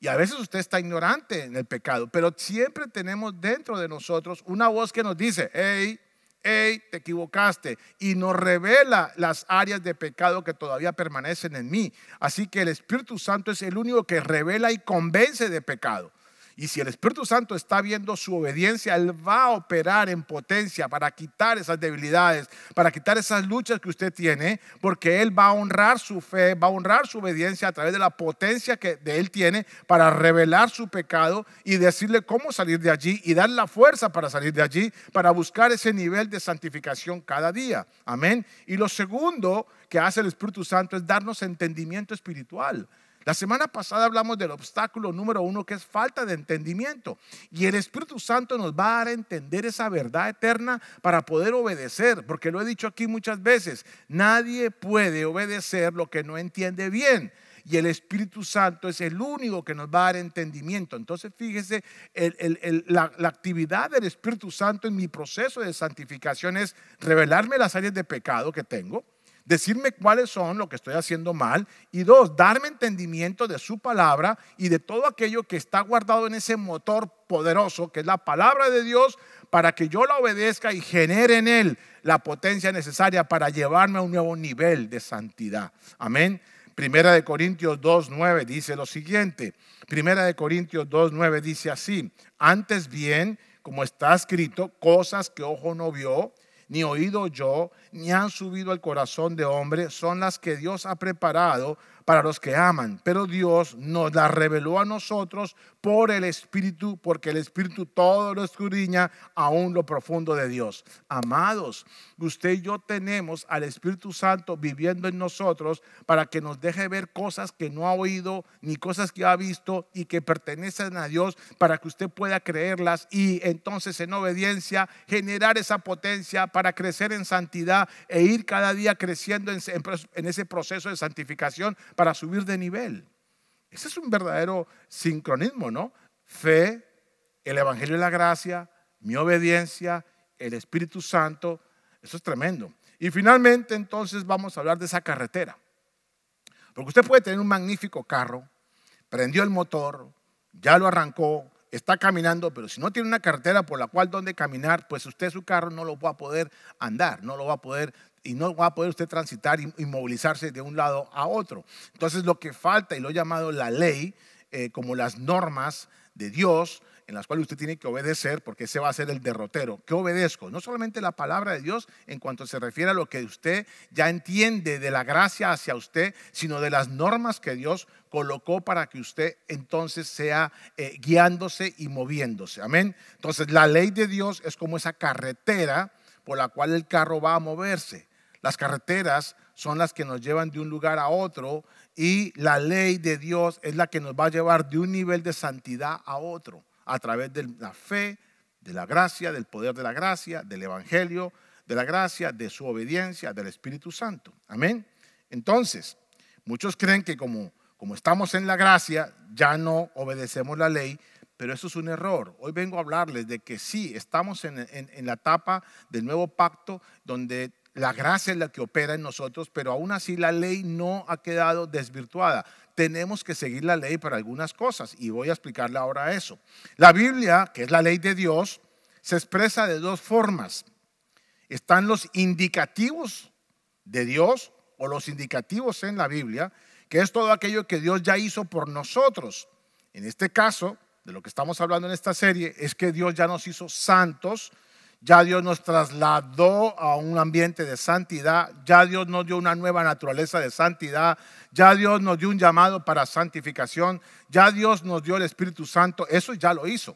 Speaker 4: Y a veces usted está ignorante en el pecado, pero siempre tenemos dentro de nosotros una voz que nos dice: hey, te equivocaste, y nos revela las áreas de pecado que todavía permanecen en mí. Así que el Espíritu Santo es el único que revela y convence de pecado. Y si el Espíritu Santo está viendo su obediencia, Él va a operar en potencia para quitar esas debilidades, para quitar esas luchas que usted tiene, porque Él va a honrar su fe, va a honrar su obediencia a través de la potencia que de Él tiene para revelar su pecado y decirle cómo salir de allí y dar la fuerza para salir de allí, para buscar ese nivel de santificación cada día. Amén. Y lo segundo que hace el Espíritu Santo es darnos entendimiento espiritual. La semana pasada hablamos del obstáculo número uno, que es falta de entendimiento. Y el Espíritu Santo nos va a dar a entender esa verdad eterna para poder obedecer. Porque lo he dicho aquí muchas veces, nadie puede obedecer lo que no entiende bien. Y el Espíritu Santo es el único que nos va a dar entendimiento. Entonces fíjese, la actividad del Espíritu Santo en mi proceso de santificación es revelarme las áreas de pecado que tengo, decirme cuáles son lo que estoy haciendo mal, y dos, darme entendimiento de su palabra y de todo aquello que está guardado en ese motor poderoso que es la palabra de Dios, para que yo la obedezca y genere en él la potencia necesaria para llevarme a un nuevo nivel de santidad. Amén. Primera de Corintios 2:9 dice lo siguiente. Primera de Corintios 2:9 dice así: antes bien, como está escrito, cosas que ojo no vio, ni oído yo, ni han subido al corazón de hombre, son las que Dios ha preparado para los que aman. Pero Dios nos las reveló a nosotros por el Espíritu, porque el Espíritu todo lo escudriña, aún lo profundo de Dios. Amados, usted y yo tenemos al Espíritu Santo viviendo en nosotros para que nos deje ver cosas que no ha oído, ni cosas que ha visto y que pertenecen a Dios, para que usted pueda creerlas y entonces en obediencia generar esa potencia para crecer en santidad e ir cada día creciendo en ese proceso de santificación para subir de nivel. Ese es un verdadero sincronismo, ¿no? Fe, el Evangelio de la gracia, mi obediencia, el Espíritu Santo. Eso es tremendo. Y finalmente entonces vamos a hablar de esa carretera. Porque usted puede tener un magnífico carro, prendió el motor, ya lo arrancó, está caminando, pero si no tiene una carretera por la cual donde caminar, pues usted su carro no lo va a poder andar, no lo va a poder, y no va a poder usted transitar y movilizarse de un lado a otro. Entonces lo que falta, y lo he llamado la ley, como las normas de Dios, en las cuales usted tiene que obedecer, porque ese va a ser el derrotero. ¿Qué obedezco? No solamente la palabra de Dios en cuanto se refiere a lo que usted ya entiende de la gracia hacia usted, sino de las normas que Dios colocó para que usted entonces sea guiándose y moviéndose. Amén. Entonces la ley de Dios es como esa carretera por la cual el carro va a moverse. Las carreteras son las que nos llevan de un lugar a otro, y la ley de Dios es la que nos va a llevar de un nivel de santidad a otro, a través de la fe, de la gracia, del poder de la gracia, del evangelio, de la gracia, de su obediencia, del Espíritu Santo. Amén. Entonces, muchos creen que como estamos en la gracia, ya no obedecemos la ley, pero eso es un error. Hoy vengo a hablarles de que sí, estamos en la etapa del nuevo pacto donde la gracia es la que opera en nosotros, pero aún así la ley no ha quedado desvirtuada. Tenemos que seguir la ley para algunas cosas y voy a explicarle ahora eso. La Biblia, que es la ley de Dios, se expresa de dos formas. Están los indicativos de Dios o los indicativos en la Biblia, que es todo aquello que Dios ya hizo por nosotros. En este caso, de lo que estamos hablando en esta serie, es que Dios ya nos hizo santos, ya Dios nos trasladó a un ambiente de santidad, ya Dios nos dio una nueva naturaleza de santidad, ya Dios nos dio un llamado para santificación, ya Dios nos dio el Espíritu Santo, eso ya lo hizo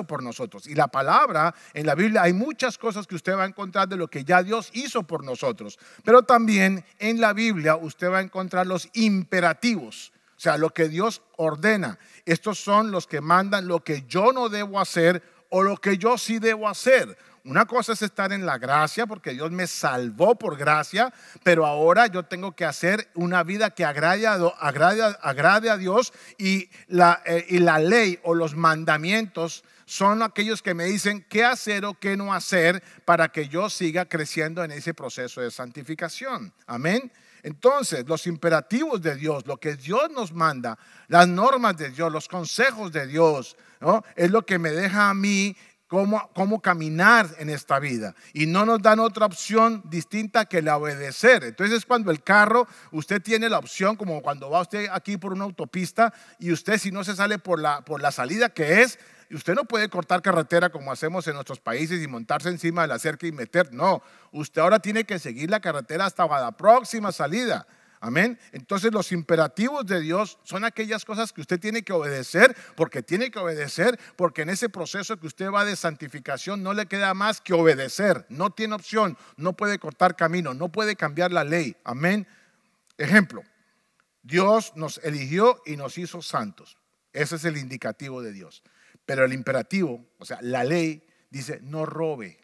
Speaker 4: por nosotros. Y la palabra en la Biblia, hay muchas cosas que usted va a encontrar de lo que ya Dios hizo por nosotros, pero también en la Biblia usted va a encontrar los imperativos, o sea, lo que Dios ordena. Estos son los que mandan lo que yo no debo hacer o lo que yo sí debo hacer. Una cosa es estar en la gracia porque Dios me salvó por gracia, pero ahora yo tengo que hacer una vida que agrade a Dios y la ley o los mandamientos son aquellos que me dicen qué hacer o qué no hacer para que yo siga creciendo en ese proceso de santificación. Amén. Entonces, los imperativos de Dios, lo que Dios nos manda, las normas de Dios, los consejos de Dios, ¿no? Es lo que me deja a mí cómo caminar en esta vida. Y no nos dan otra opción distinta que la obedecer. Entonces, cuando el carro, usted tiene la opción, como cuando va usted aquí por una autopista y usted si no se sale por la salida que es, usted no puede cortar carretera como hacemos en nuestros países y montarse encima de la cerca y meter. No, usted ahora tiene que seguir la carretera hasta la próxima salida. Amén. Entonces los imperativos de Dios son aquellas cosas que usted tiene que obedecer porque en ese proceso que usted va de santificación no le queda más que obedecer. No tiene opción, no puede cortar camino, no puede cambiar la ley. Amén. Ejemplo, Dios nos eligió y nos hizo santos. Ese es el indicativo de Dios. Pero el imperativo, o sea, la ley dice no robe,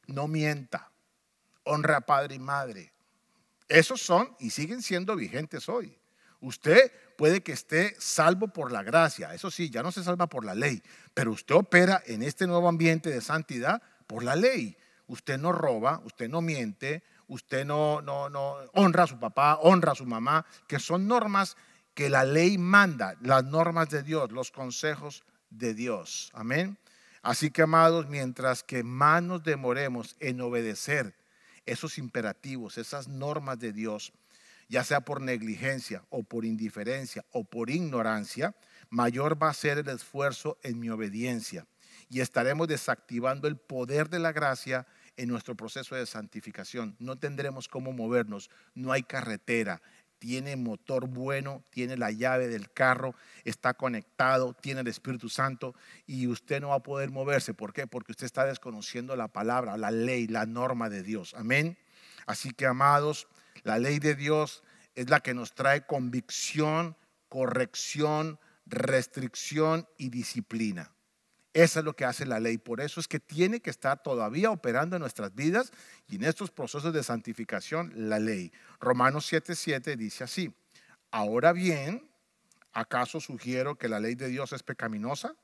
Speaker 4: no mienta, honra a padre y madre. Esos son y siguen siendo vigentes hoy. Usted puede que esté salvo por la gracia, eso sí, ya no se salva por la ley, pero usted opera en este nuevo ambiente de santidad por la ley. Usted no roba, usted no miente, usted no honra a su papá, honra a su mamá, que son normas que la ley manda, las normas de Dios, los consejos de Dios. Amén. Así que, amados, mientras que más nos demoremos en obedecer esos imperativos, esas normas de Dios, ya sea por negligencia o por indiferencia o por ignorancia, mayor va a ser el esfuerzo en mi obediencia y estaremos desactivando el poder de la gracia en nuestro proceso de santificación. No tendremos cómo movernos, no hay carretera. Tiene motor bueno, tiene la llave del carro, está conectado, tiene el Espíritu Santo y usted no va a poder moverse. ¿Por qué? Porque usted está desconociendo la palabra, la ley, la norma de Dios. Amén. Así que, amados, la ley de Dios es la que nos trae convicción, corrección, restricción y disciplina. Eso es lo que hace la ley. Por eso es que tiene que estar todavía operando en nuestras vidas y en estos procesos de santificación la ley. Romanos 7:7 dice así: ahora bien, ¿acaso sugiero que la ley de Dios es pecaminosa?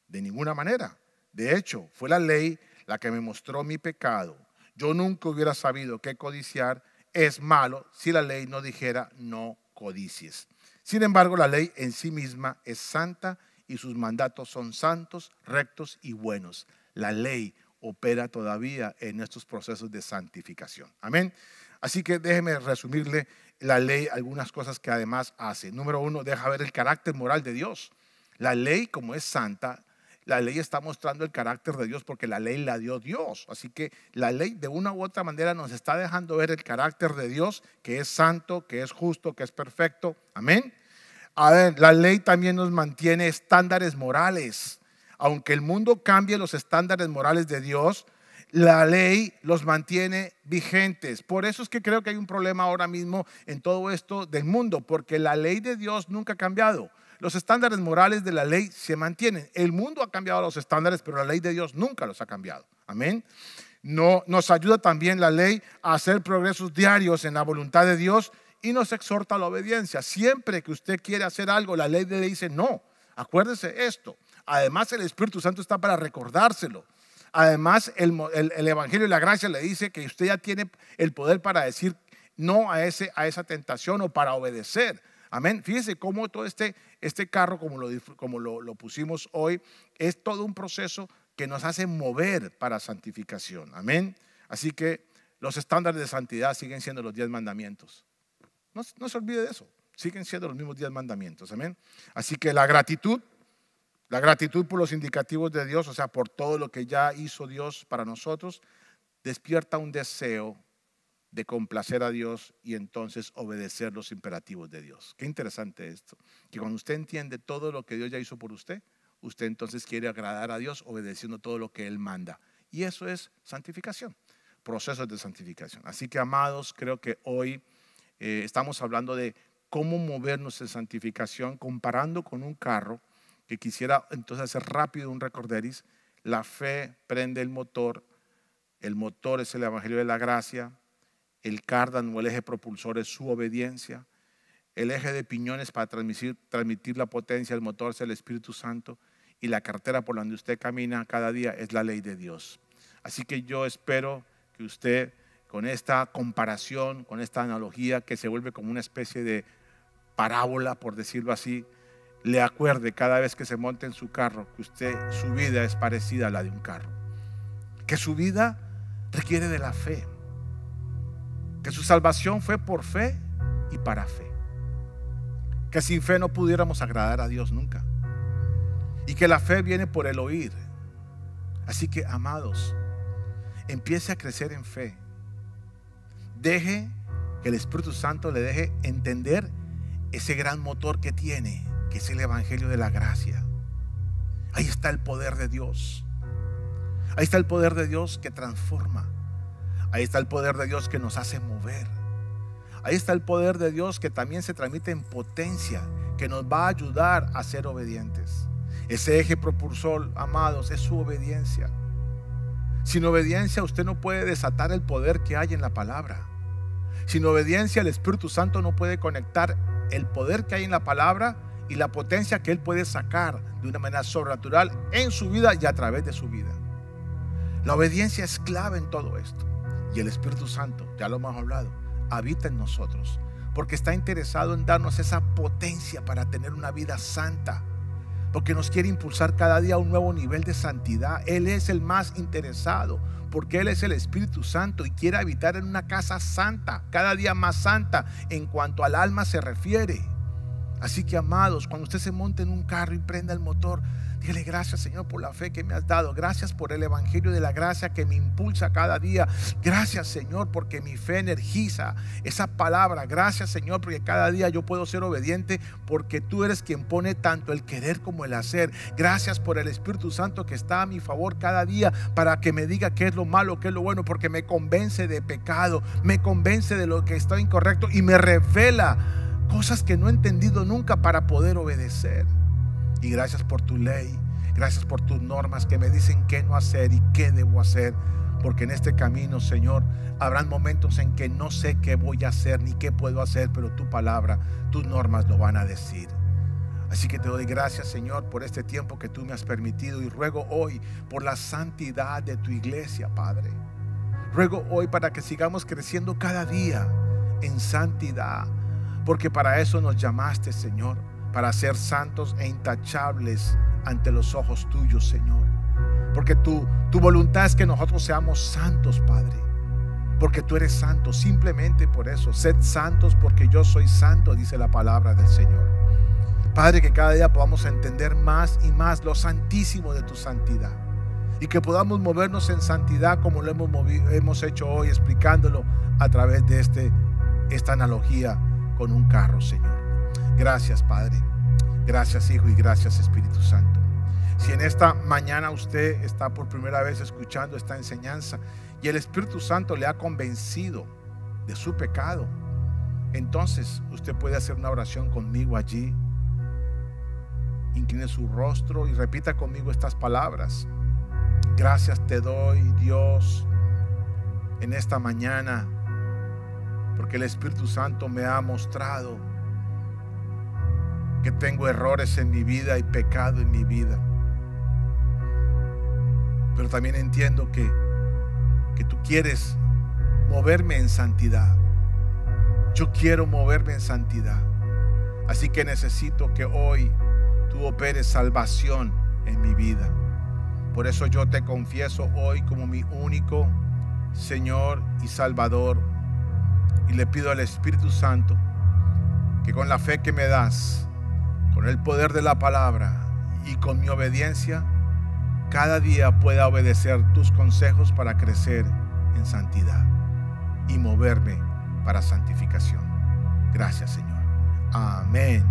Speaker 4: De ninguna manera. De hecho, fue la ley la que me mostró mi pecado. Yo nunca hubiera sabido que codiciar es malo si la ley no dijera no codicies. Sin embargo, la ley en sí misma es santa y sus mandatos son santos, rectos y buenos. La ley opera todavía en estos procesos de santificación. Amén. Así que déjeme resumirle la ley, algunas cosas que además hace. Número uno, deja ver el carácter moral de Dios. La ley, como es santa, la ley está mostrando el carácter de Dios porque la ley la dio Dios. Así que la ley de una u otra manera nos está dejando ver el carácter de Dios, que es santo, que es justo, que es perfecto. Amén. A ver, la ley también nos mantiene estándares morales. Aunque el mundo cambie los estándares morales de Dios, la ley los mantiene vigentes. Por eso es que creo que hay un problema ahora mismo en todo esto del mundo, porque la ley de Dios nunca ha cambiado. los estándares morales de la ley se mantienen. El mundo ha cambiado los estándares, pero la ley de Dios nunca los ha cambiado. Amén. No, nos ayuda también la ley a hacer progresos diarios en la voluntad de Dios y nos exhorta a la obediencia. Siempre que usted quiere hacer algo, la ley le dice no. Acuérdese esto. Además, el Espíritu Santo está para recordárselo. Además, el Evangelio y la gracia le dice que usted ya tiene el poder para decir no a esa tentación o para obedecer. Amén. Fíjese cómo todo este carro, como lo pusimos hoy, es todo un proceso que nos hace mover para santificación. Amén. Así que los estándares de santidad siguen siendo los 10 mandamientos. No se olvide de eso. Siguen siendo los mismos 10 mandamientos. Amén. Así que la gratitud por los indicativos de Dios, o sea, por todo lo que ya hizo Dios para nosotros, despierta un deseo de complacer a Dios y entonces obedecer los imperativos de Dios. Qué interesante esto, que cuando usted entiende todo lo que Dios ya hizo por usted, usted entonces quiere agradar a Dios obedeciendo todo lo que Él manda. Y eso es santificación, procesos de santificación. Así que, amados, creo que hoy estamos hablando de cómo movernos en santificación, comparando con un carro que quisiera entonces hacer rápido un recorderis. La fe prende el motor es el Evangelio de la gracia, el cardan o el eje propulsor es su obediencia, el eje de piñones para transmitir la potencia del motor es el Espíritu Santo, y la carretera por donde usted camina cada día es la ley de Dios. Así que yo espero que usted, con esta comparación, con esta analogía que se vuelve como una especie de parábola, por decirlo así, le acuerde cada vez que se monte en su carro que su vida es parecida a la de un carro, que su vida requiere de la fe, que su salvación fue por fe y para fe, que sin fe no pudiéramos agradar a Dios nunca, y que la fe viene por el oír. Así que, amados, empiece a crecer en fe. Deje que el Espíritu Santo le deje entender ese gran motor que tiene, que es el Evangelio de la gracia. Ahí está el poder de Dios. Ahí está el poder de Dios que transforma. Ahí está el poder de Dios que nos hace mover. Ahí está el poder de Dios que también se transmite en potencia, que nos va a ayudar a ser obedientes. Ese eje propulsor, amados, es su obediencia. Sin obediencia usted no puede desatar el poder que hay en la palabra. Sin obediencia el Espíritu Santo no puede conectar el poder que hay en la palabra y la potencia que Él puede sacar de una manera sobrenatural en su vida y a través de su vida. La obediencia es clave en todo esto. Y el Espíritu Santo, ya lo hemos hablado, habita en nosotros porque está interesado en darnos esa potencia para tener una vida santa, porque nos quiere impulsar cada día a un nuevo nivel de santidad. Él es el más interesado porque Él es el Espíritu Santo y quiere habitar en una casa santa, cada día más santa en cuanto al alma se refiere. Así que, amados, cuando usted se monte en un carro y prenda el motor, dígale: gracias, Señor, por la fe que me has dado. Gracias por el Evangelio de la gracia que me impulsa cada día. Gracias, Señor, porque mi fe energiza esa palabra. Gracias, Señor, porque cada día yo puedo ser obediente, porque tú eres quien pone tanto el querer como el hacer. Gracias por el Espíritu Santo que está a mi favor cada día para que me diga qué es lo malo, qué es lo bueno, porque me convence de pecado, me convence de lo que está incorrecto y me revela cosas que no he entendido nunca para poder obedecer. Y gracias por tu ley, gracias por tus normas que me dicen qué no hacer y qué debo hacer, porque en este camino, Señor, habrán momentos en que no sé qué voy a hacer ni qué puedo hacer, pero tu palabra, tus normas lo van a decir. Así que te doy gracias, Señor, por este tiempo que tú me has permitido, y ruego hoy por la santidad de tu iglesia, Padre. Ruego hoy para que sigamos creciendo cada día en santidad, porque para eso nos llamaste, Señor, para ser santos e intachables ante los ojos tuyos, Señor. Porque tu voluntad es que nosotros seamos santos, Padre, porque tú eres santo. Simplemente por eso, sed santos porque yo soy santo, dice la palabra del Señor. Padre, que cada día podamos entender más y más lo santísimo de tu santidad, y que podamos movernos en santidad como lo hemos hecho hoy, explicándolo a través de esta analogía con un carro, Señor. Gracias, Padre. Gracias, Hijo, y gracias, Espíritu Santo. Si en esta mañana usted está por primera vez escuchando esta enseñanza y el Espíritu Santo le ha convencido de su pecado, entonces usted puede hacer una oración conmigo allí incline su rostro y repita conmigo estas palabras. Gracias te doy, Dios, en esta mañana, porque el Espíritu Santo me ha mostrado que tengo errores en mi vida y pecado en mi vida. Pero también entiendo que tú quieres moverme en santidad. Yo quiero moverme en santidad. Así que necesito que hoy tú operes salvación en mi vida. Por eso yo te confieso hoy como mi único Señor y Salvador. Y le pido al Espíritu Santo que con la fe que me das, con el poder de la palabra y con mi obediencia, cada día pueda obedecer tus consejos para crecer en santidad y moverme para santificación. Gracias, Señor. Amén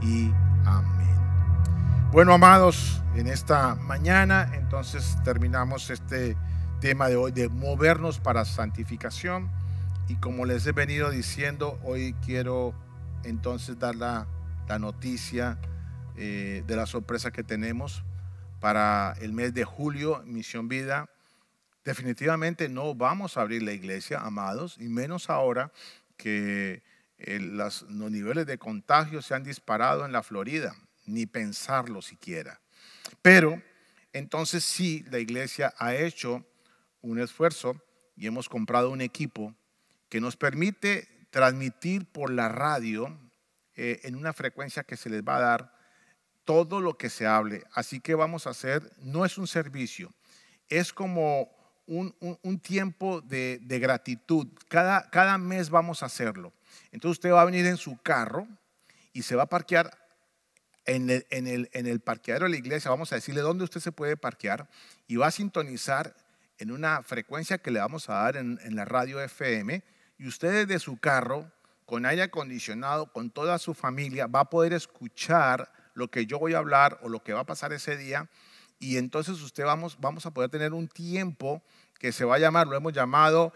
Speaker 4: y amén. Bueno, amados, en esta mañana entonces terminamos este tema de hoy de movernos para santificación. Y como les he venido diciendo, hoy quiero entonces dar la noticia de la sorpresa que tenemos para el mes de julio, Misión Vida. Definitivamente no vamos a abrir la iglesia, amados, y menos ahora que los niveles de contagio se han disparado en la Florida, ni pensarlo siquiera. Pero entonces sí, la iglesia ha hecho un esfuerzo y hemos comprado un equipo que nos permite transmitir por la radio en una frecuencia que se les va a dar todo lo que se hable. Así que vamos a hacer, no es un servicio, es como un tiempo de gratitud. Cada mes vamos a hacerlo. Entonces usted va a venir en su carro y se va a parquear en el parqueadero de la iglesia. Vamos a decirle dónde usted se puede parquear y va a sintonizar en una frecuencia que le vamos a dar en la radio FM. Y usted desde su carro, con aire acondicionado, con toda su familia, va a poder escuchar lo que yo voy a hablar o lo que va a pasar ese día. Y entonces usted vamos a poder tener un tiempo que se va a llamar, lo hemos llamado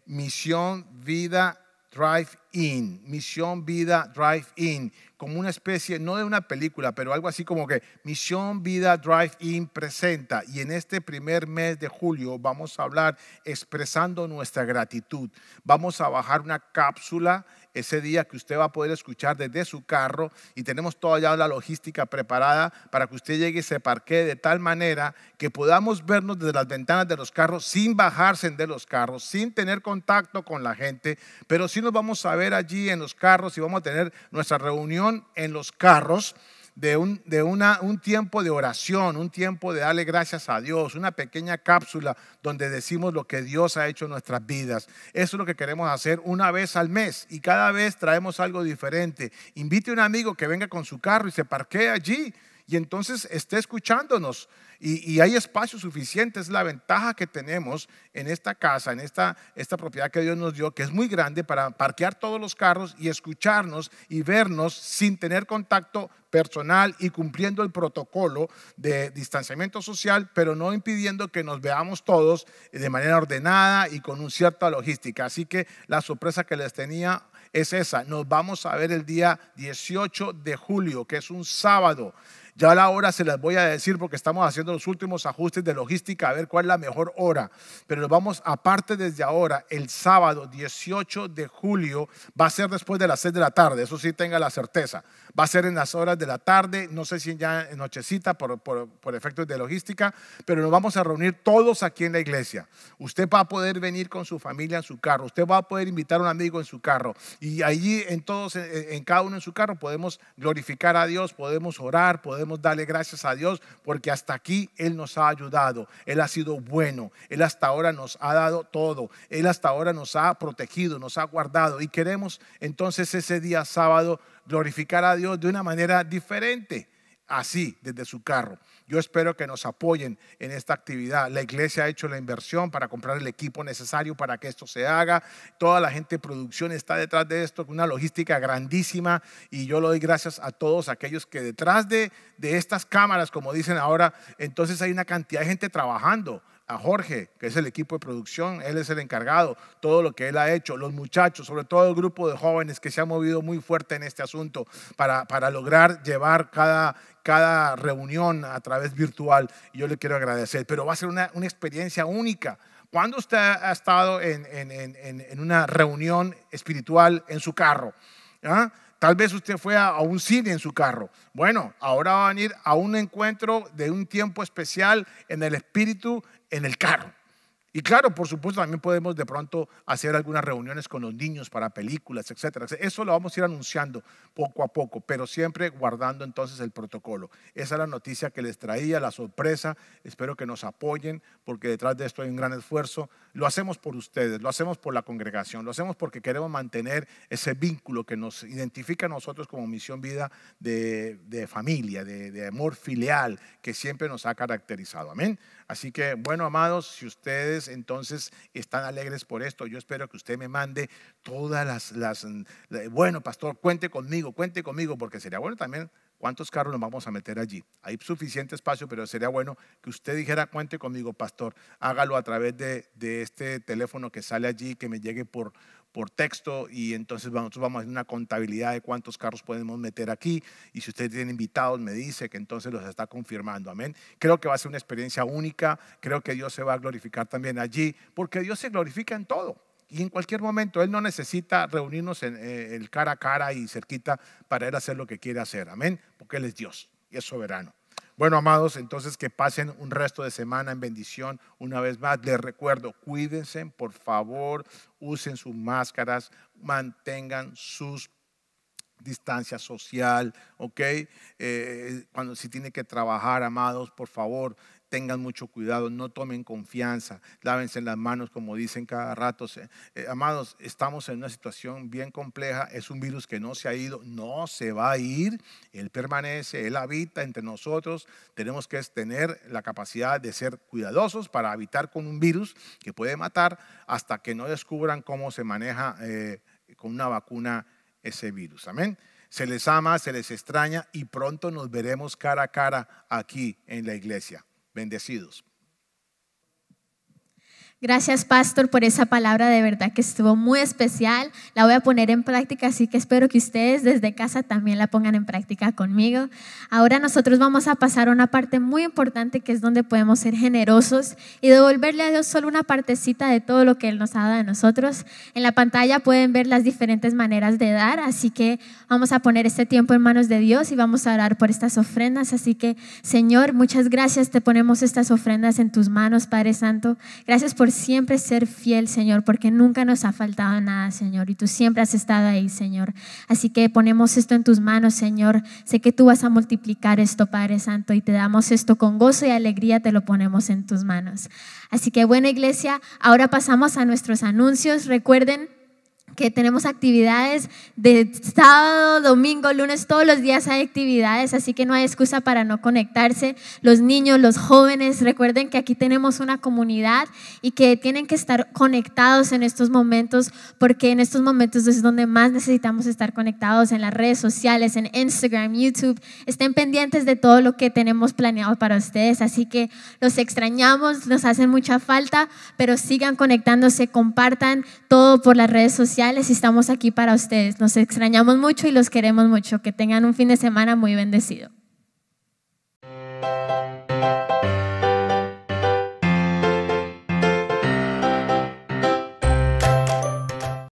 Speaker 4: Misión Vida Drive-In. Misión Vida Drive-In, como una especie, no de una película, pero algo así como que Misión Vida Drive-In presenta. Y en este primer mes de julio vamos a hablar expresando nuestra gratitud. Vamos a bajar una cápsula ese día que usted va a poder escuchar desde su carro, y tenemos toda ya la logística preparada para que usted llegue y se parquee de tal manera que podamos vernos desde las ventanas de los carros sin bajarse de los carros, sin tener contacto con la gente, pero sí nos vamos a ver allí en los carros y vamos a tener nuestra reunión en los carros de un tiempo de oración, un tiempo de darle gracias a Dios, una pequeña cápsula donde decimos lo que Dios ha hecho en nuestras vidas. Eso es lo que queremos hacer una vez al mes, y cada vez traemos algo diferente. Invite a un amigo que venga con su carro y se parquee allí y entonces esté escuchándonos. Y hay espacio suficiente. Es la ventaja que tenemos en esta casa, en esta propiedad que Dios nos dio, que es muy grande, para parquear todos los carros y escucharnos y vernos sin tener contacto personal y cumpliendo el protocolo de distanciamiento social, pero no impidiendo que nos veamos todos de manera ordenada y con una cierta logística. Así que la sorpresa que les tenía es esa. Nos vamos a ver el día 18 de julio, que es un sábado. Ya a la hora se las voy a decir porque estamos haciendo los últimos ajustes de logística a ver cuál es la mejor hora. Pero nos vamos, aparte desde ahora, el sábado 18 de julio va a ser después de las 6 de la tarde. Eso sí, tenga la certeza. Va a ser en las horas de la tarde, no sé si ya en nochecita por efectos de logística, pero nos vamos a reunir todos aquí en la iglesia. Usted va a poder venir con su familia en su carro. Usted va a poder invitar a un amigo en su carro. Y allí en cada uno en su carro podemos glorificar a Dios, podemos orar, podemos darle gracias a Dios, porque hasta aquí Él nos ha ayudado. Él ha sido bueno. Él hasta ahora nos ha dado todo. Él hasta ahora nos ha protegido, nos ha guardado, y queremos entonces ese día sábado glorificar a Dios de una manera diferente, así desde su carro. Yo espero que nos apoyen en esta actividad. La iglesia ha hecho la inversión para comprar el equipo necesario para que esto se haga. Toda la gente de producción está detrás de esto, con una logística grandísima, y yo le doy gracias a todos aquellos que detrás de estas cámaras, como dicen ahora, entonces hay una cantidad de gente trabajando. a Jorge, que es el equipo de producción, él es el encargado, todo lo que él ha hecho, los muchachos, sobre todo el grupo de jóvenes que se ha movido muy fuerte en este asunto para lograr llevar cada reunión a través virtual. Y yo le quiero agradecer, pero va a ser una experiencia única. ¿Cuándo usted ha estado en una reunión espiritual en su carro? ¿Ah? Tal vez usted fue a un cine en su carro. Bueno, ahora va a venir a un encuentro de un tiempo especial en el espíritu en el carro. Y claro, por supuesto, también podemos de pronto hacer algunas reuniones con los niños para películas, etcétera. Eso lo vamos a ir anunciando poco a poco, pero siempre guardando entonces el protocolo. Esa es la noticia que les traía, la sorpresa. Espero que nos apoyen, porque detrás de esto hay un gran esfuerzo. Lo hacemos por ustedes, lo hacemos por la congregación, lo hacemos porque queremos mantener ese vínculo que nos identifica a nosotros como Misión Vida de familia, de amor filial, que siempre nos ha caracterizado. Amén. Así que, bueno, amados, si ustedes entonces están alegres por esto, yo espero que usted me mande todas bueno, pastor, cuente conmigo, porque sería bueno también cuántos carros nos vamos a meter allí. Hay suficiente espacio, pero sería bueno que usted dijera, cuente conmigo, pastor, hágalo a través de este teléfono que sale allí, que me llegue por texto, y entonces nosotros vamos a hacer una contabilidad de cuántos carros podemos meter aquí, y si usted tiene invitados me dice que entonces los está confirmando. Amén. Creo que va a ser una experiencia única, creo que Dios se va a glorificar también allí, porque Dios se glorifica en todo y en cualquier momento. Él no necesita reunirnos en el cara a cara y cerquita para Él hacer lo que quiere hacer. Amén, porque Él es Dios y es soberano. Bueno, amados, entonces que pasen un resto de semana en bendición. Una vez más, les recuerdo, cuídense, por favor, usen sus máscaras, mantengan sus distancia social, ¿ok? Cuando si tiene que trabajar, amados, por favor, tengan mucho cuidado, no tomen confianza, lávense las manos como dicen cada rato. Amados, estamos en una situación bien compleja, es un virus que no se ha ido, no se va a ir, Él permanece, Él habita entre nosotros. Tenemos que tener la capacidad de ser cuidadosos para habitar con un virus que puede matar hasta que no descubran cómo se maneja con una vacuna ese virus. Amén. Se les ama, se les extraña y pronto nos veremos cara a cara aquí en la iglesia. Bendecidos.
Speaker 3: Gracias, pastor, por esa palabra, de verdad que estuvo muy especial. La voy a poner en práctica, así que espero que ustedes desde casa también la pongan en práctica conmigo. Ahora nosotros vamos a pasar a una parte muy importante, que es donde podemos ser generosos y devolverle a Dios solo una partecita de todo lo que Él nos ha dado a nosotros. En la pantalla pueden ver las diferentes maneras de dar, así que vamos a poner este tiempo en manos de Dios y vamos a orar por estas ofrendas. Así que, Señor, muchas gracias, te ponemos estas ofrendas en tus manos, Padre Santo. Gracias por siempre ser fiel, Señor, porque nunca nos ha faltado nada, Señor, y tú siempre has estado ahí, Señor. Así que ponemos esto en tus manos, Señor. Sé que tú vas a multiplicar esto, Padre Santo, y te damos esto con gozo y alegría, te lo ponemos en tus manos. Así que, bueno, iglesia, ahora pasamos a nuestros anuncios. Recuerden que tenemos actividades de sábado, domingo, lunes, todos los días hay actividades, así que no hay excusa para no conectarse. Los niños, los jóvenes, recuerden que aquí tenemos una comunidad y que tienen que estar conectados en estos momentos, porque en estos momentos es donde más necesitamos estar conectados, en las redes sociales, en Instagram, YouTube. Estén pendientes de todo lo que tenemos planeado para ustedes, así que los extrañamos, nos hacen mucha falta, pero sigan conectándose, compartan todo por las redes sociales. Y estamos aquí para ustedes. Nos extrañamos mucho y los queremos mucho. Que tengan un fin de semana muy bendecido.